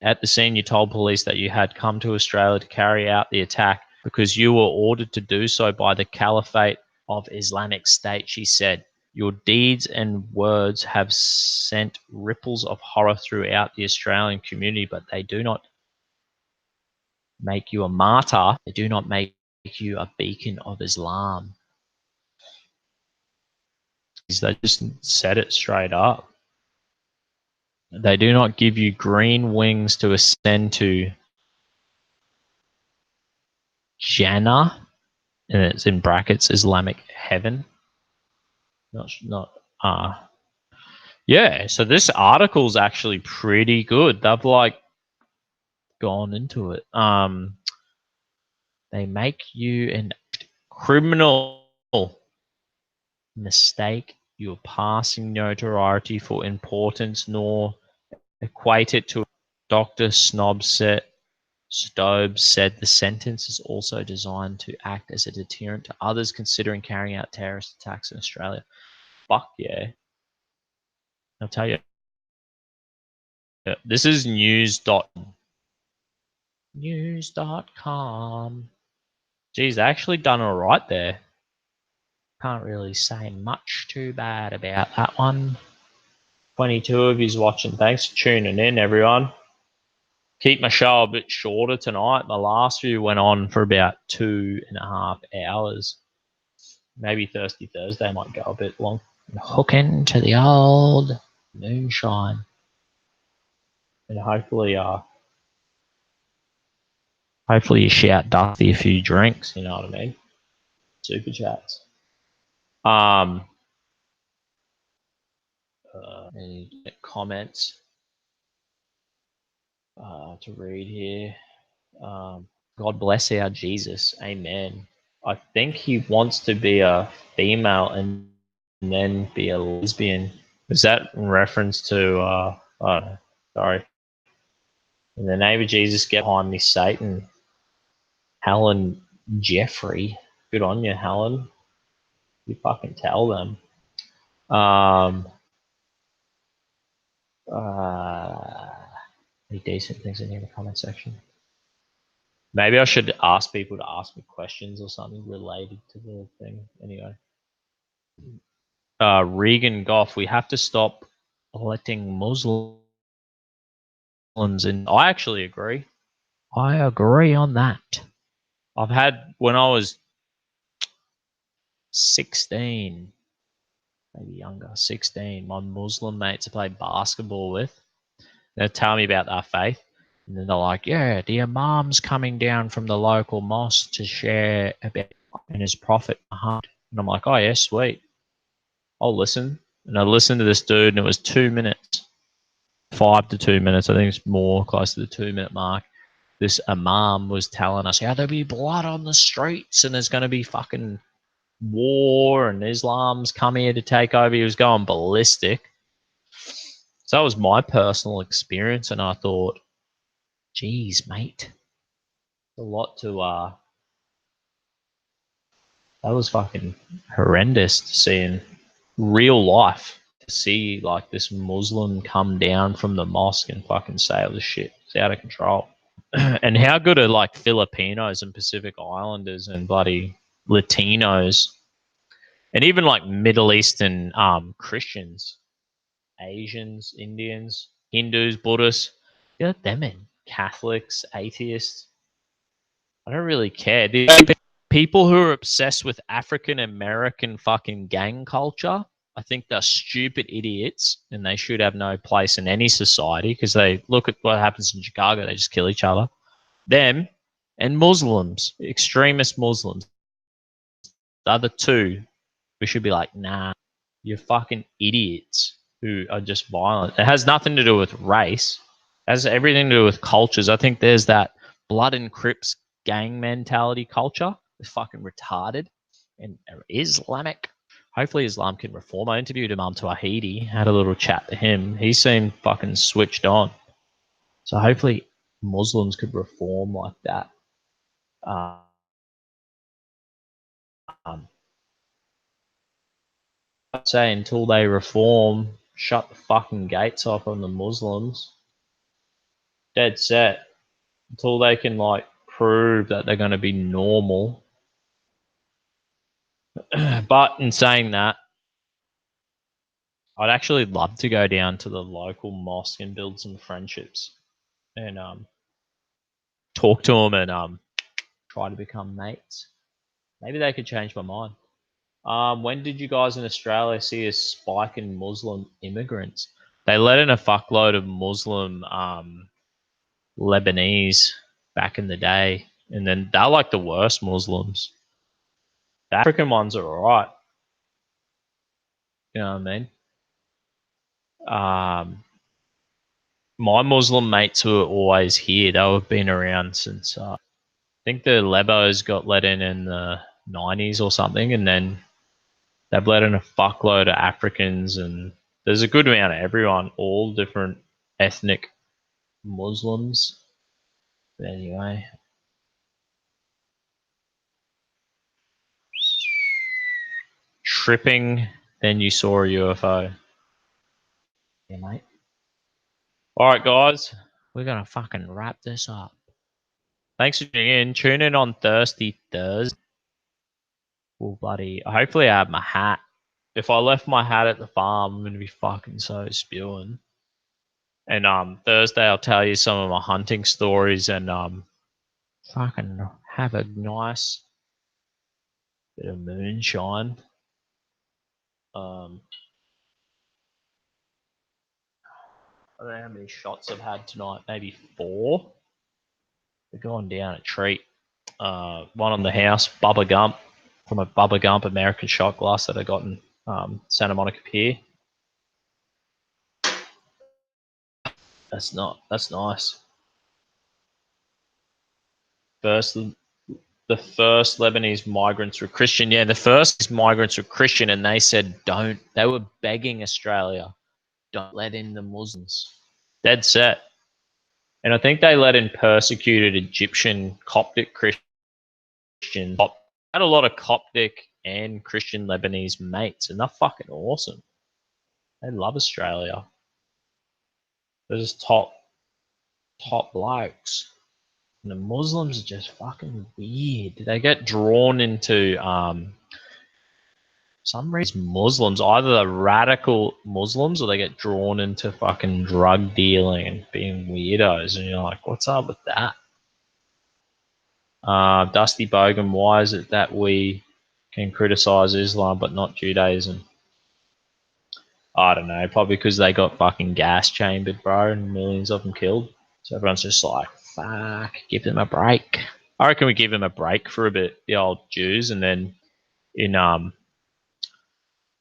At the scene, you told police that you had come to Australia to carry out the attack because you were ordered to do so by the Caliphate of Islamic State, she said. Your deeds and words have sent ripples of horror throughout the Australian community, but they do not make you a martyr. They do not make you a beacon of Islam. They just said it straight up. They do not give you green wings to ascend to Jannah, and it's in brackets Islamic heaven. Yeah. So this article's actually pretty good. They've like gone into it. They make you a criminal mistake your passing notoriety for importance, nor equate it to Dr. Stobe said the sentence is also designed to act as a deterrent to others considering carrying out terrorist attacks in Australia. Fuck yeah. I'll tell you. This is news.com. Geez, they actually done all right there. Can't really say much too bad about that one. 22 of you's watching. Thanks for tuning in, everyone. Keep my show a bit shorter tonight. The last few went on for about 2.5 hours. Maybe Thirsty Thursday might go a bit long. Hook into the old moonshine. And hopefully you shout Dusty a few drinks, you know what I mean? Super chats. Any comments to read here? God bless our Jesus. Amen. I think he wants to be a female and then be a lesbian. Is that in reference to, sorry. In the name of Jesus, get behind me, Satan. Helen Jeffrey. Good on you, Helen. You fucking tell them. Any decent things in here in the comment section? Maybe I should ask people to ask me questions or something related to the thing. Anyway. Regan Goff, we have to stop letting Muslims in. I actually agree. I agree on that. I've had, when I was 16, maybe younger, 16, my Muslim mates I played basketball with, they'll tell me about their faith. And then they're like, yeah, the imam's coming down from the local mosque to share about and his prophet Muhammad. And I'm like, oh, yeah, sweet. I'll listen. And I listened to this dude, and it was 2 minutes. 5 to 2 minutes. I think it's more close to the 2-minute mark. This imam was telling us how there'll be blood on the streets and there's going to be fucking war and Islam's come here to take over. He was going ballistic. So that was my personal experience, and I thought, geez, mate, a lot to that was fucking horrendous to see in real life. To see like this Muslim come down from the mosque and fucking say all this shit. It's out of control. And how good are like Filipinos and Pacific Islanders and bloody Latinos and even like Middle Eastern Christians, Asians, Indians, Hindus, Buddhists, get them in. Catholics, atheists. I don't really care. The people who are obsessed with African American fucking gang culture, I think they're stupid idiots and they should have no place in any society because they look at what happens in Chicago, they just kill each other. Them and Muslims, extremist Muslims. The other two, we should be like, nah, you're fucking idiots who are just violent. It has nothing to do with race. It has everything to do with cultures. I think there's that blood and Crips gang mentality culture. It's fucking retarded and Islamic. Hopefully Islam can reform. I interviewed Imam Tawhidi, had a little chat to him. He seemed fucking switched on. So hopefully Muslims could reform like that. I'd say until they reform, shut the fucking gates off on the Muslims. Dead set. Until they can like prove that they're going to be normal. But in saying that, I'd actually love to go down to the local mosque and build some friendships and talk to them and try to become mates. Maybe they could change my mind. When did you guys in Australia see a spike in Muslim immigrants? They let in a fuckload of Muslim Lebanese back in the day, and then they're like the worst Muslims. The African ones are alright. You know what I mean? My Muslim mates who are always here, they have been around since I think the Lebos got let in the 90s or something, and then they've let in a fuckload of Africans, and there's a good amount of everyone, all different ethnic Muslims. But anyway. Tripping, then you saw a UFO. Yeah, mate. Alright, guys. We're going to fucking wrap this up. Thanks for tuning in. Tune in on Thursday. Well, buddy. Hopefully I have my hat. If I left my hat at the farm, I'm going to be fucking so spewing. And Thursday I'll tell you some of my hunting stories and fucking have a nice bit of moonshine. I don't know how many shots I've had tonight. Maybe 4. They're going down a treat. One on the house, Bubba Gump, from a Bubba Gump American shot glass that I got in Santa Monica Pier. That's nice. The first Lebanese migrants were Christian. Yeah, the first migrants were Christian, and they said don't. They were begging Australia, don't let in the Muslims. Dead set. And I think they let in persecuted Egyptian Coptic Christians. I had a lot of Coptic and Christian Lebanese mates, and they're fucking awesome. They love Australia. They're just top blokes. And the Muslims are just fucking weird. They get drawn into some reason Muslims, either the radical Muslims or they get drawn into fucking drug dealing and being weirdos. And you're like, what's up with that? Dusty Bogan, why is it that we can criticize Islam but not Judaism? I don't know. Probably because they got fucking gas chambered, bro, and millions of them killed. So everyone's just like, fuck, give them a break. I reckon we give them a break for a bit, the old Jews, and then in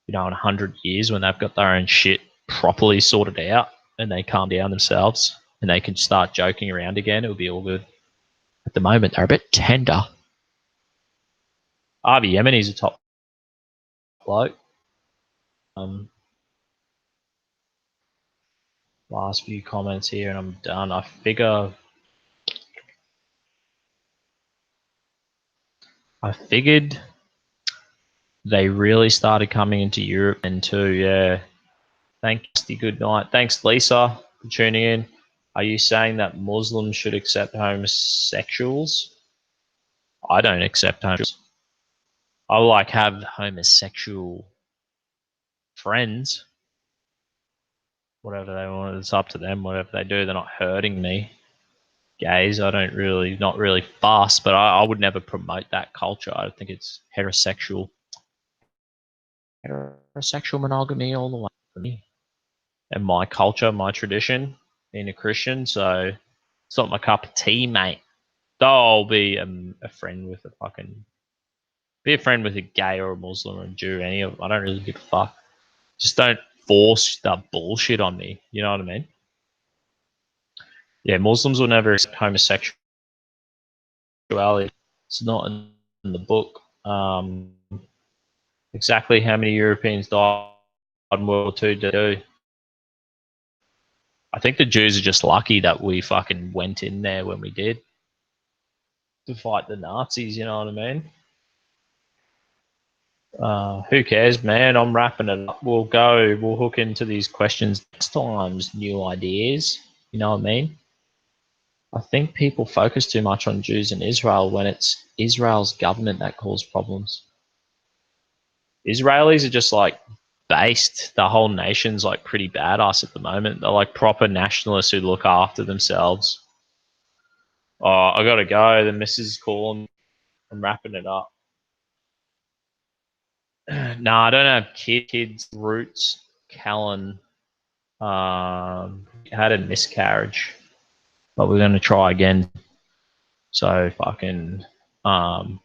in 100 years when they've got their own shit properly sorted out and they calm down themselves and they can start joking around again, it'll be all good. At the moment, they're a bit tender. Avi Yemeni's a top bloke. Last few comments here and I'm done. I figured they really started coming into Europe then too, yeah. Thanks, good night. Thanks, Lisa, for tuning in. Are you saying that Muslims should accept homosexuals? I don't accept homosexuals. I like have homosexual friends. Whatever they want, it's up to them. Whatever they do, they're not hurting me. Gays, not really fussed, but I would never promote that culture. I think it's heterosexual monogamy all the way for me. And my culture, my tradition, being a Christian, so it's not my cup of tea, mate. Though I'll be a friend with be a friend with a gay or a Muslim or a Jew. Any of them. I don't really give a fuck. Just don't force that bullshit on me. You know what I mean? Yeah, Muslims will never accept homosexuality. It's not in the book. Exactly how many Europeans died in World War II do. I think the Jews are just lucky that we fucking went in there when we did to fight the Nazis, you know what I mean? Who cares, man? I'm wrapping it up. We'll hook into these questions next time's new ideas. You know what I mean? I think people focus too much on Jews and Israel when it's Israel's government that causes problems. Israelis are just like based. The whole nation's like pretty badass at the moment. They're like proper nationalists who look after themselves. Oh, I gotta go. The missus is calling. I'm wrapping it up. No, I don't have kids. Roots, Callan, had a miscarriage, but we're gonna try again. So fucking, I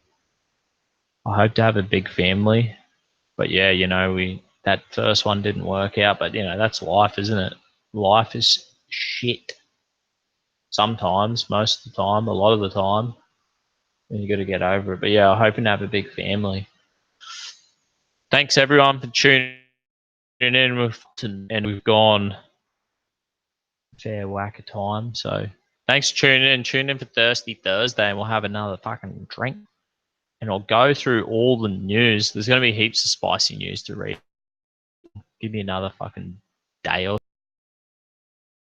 hope to have a big family. But yeah, you know, that first one didn't work out. But you know, that's life, isn't it? Life is shit. Sometimes, most of the time, a lot of the time, and you got to get over it. But yeah, I'm hoping to have a big family. Thanks everyone for tuning in, and we've gone a fair whack of time. So thanks for tuning in. Tune in for Thirsty Thursday, and we'll have another fucking drink, and I'll go through all the news. There's going to be heaps of spicy news to read. Give me another fucking day or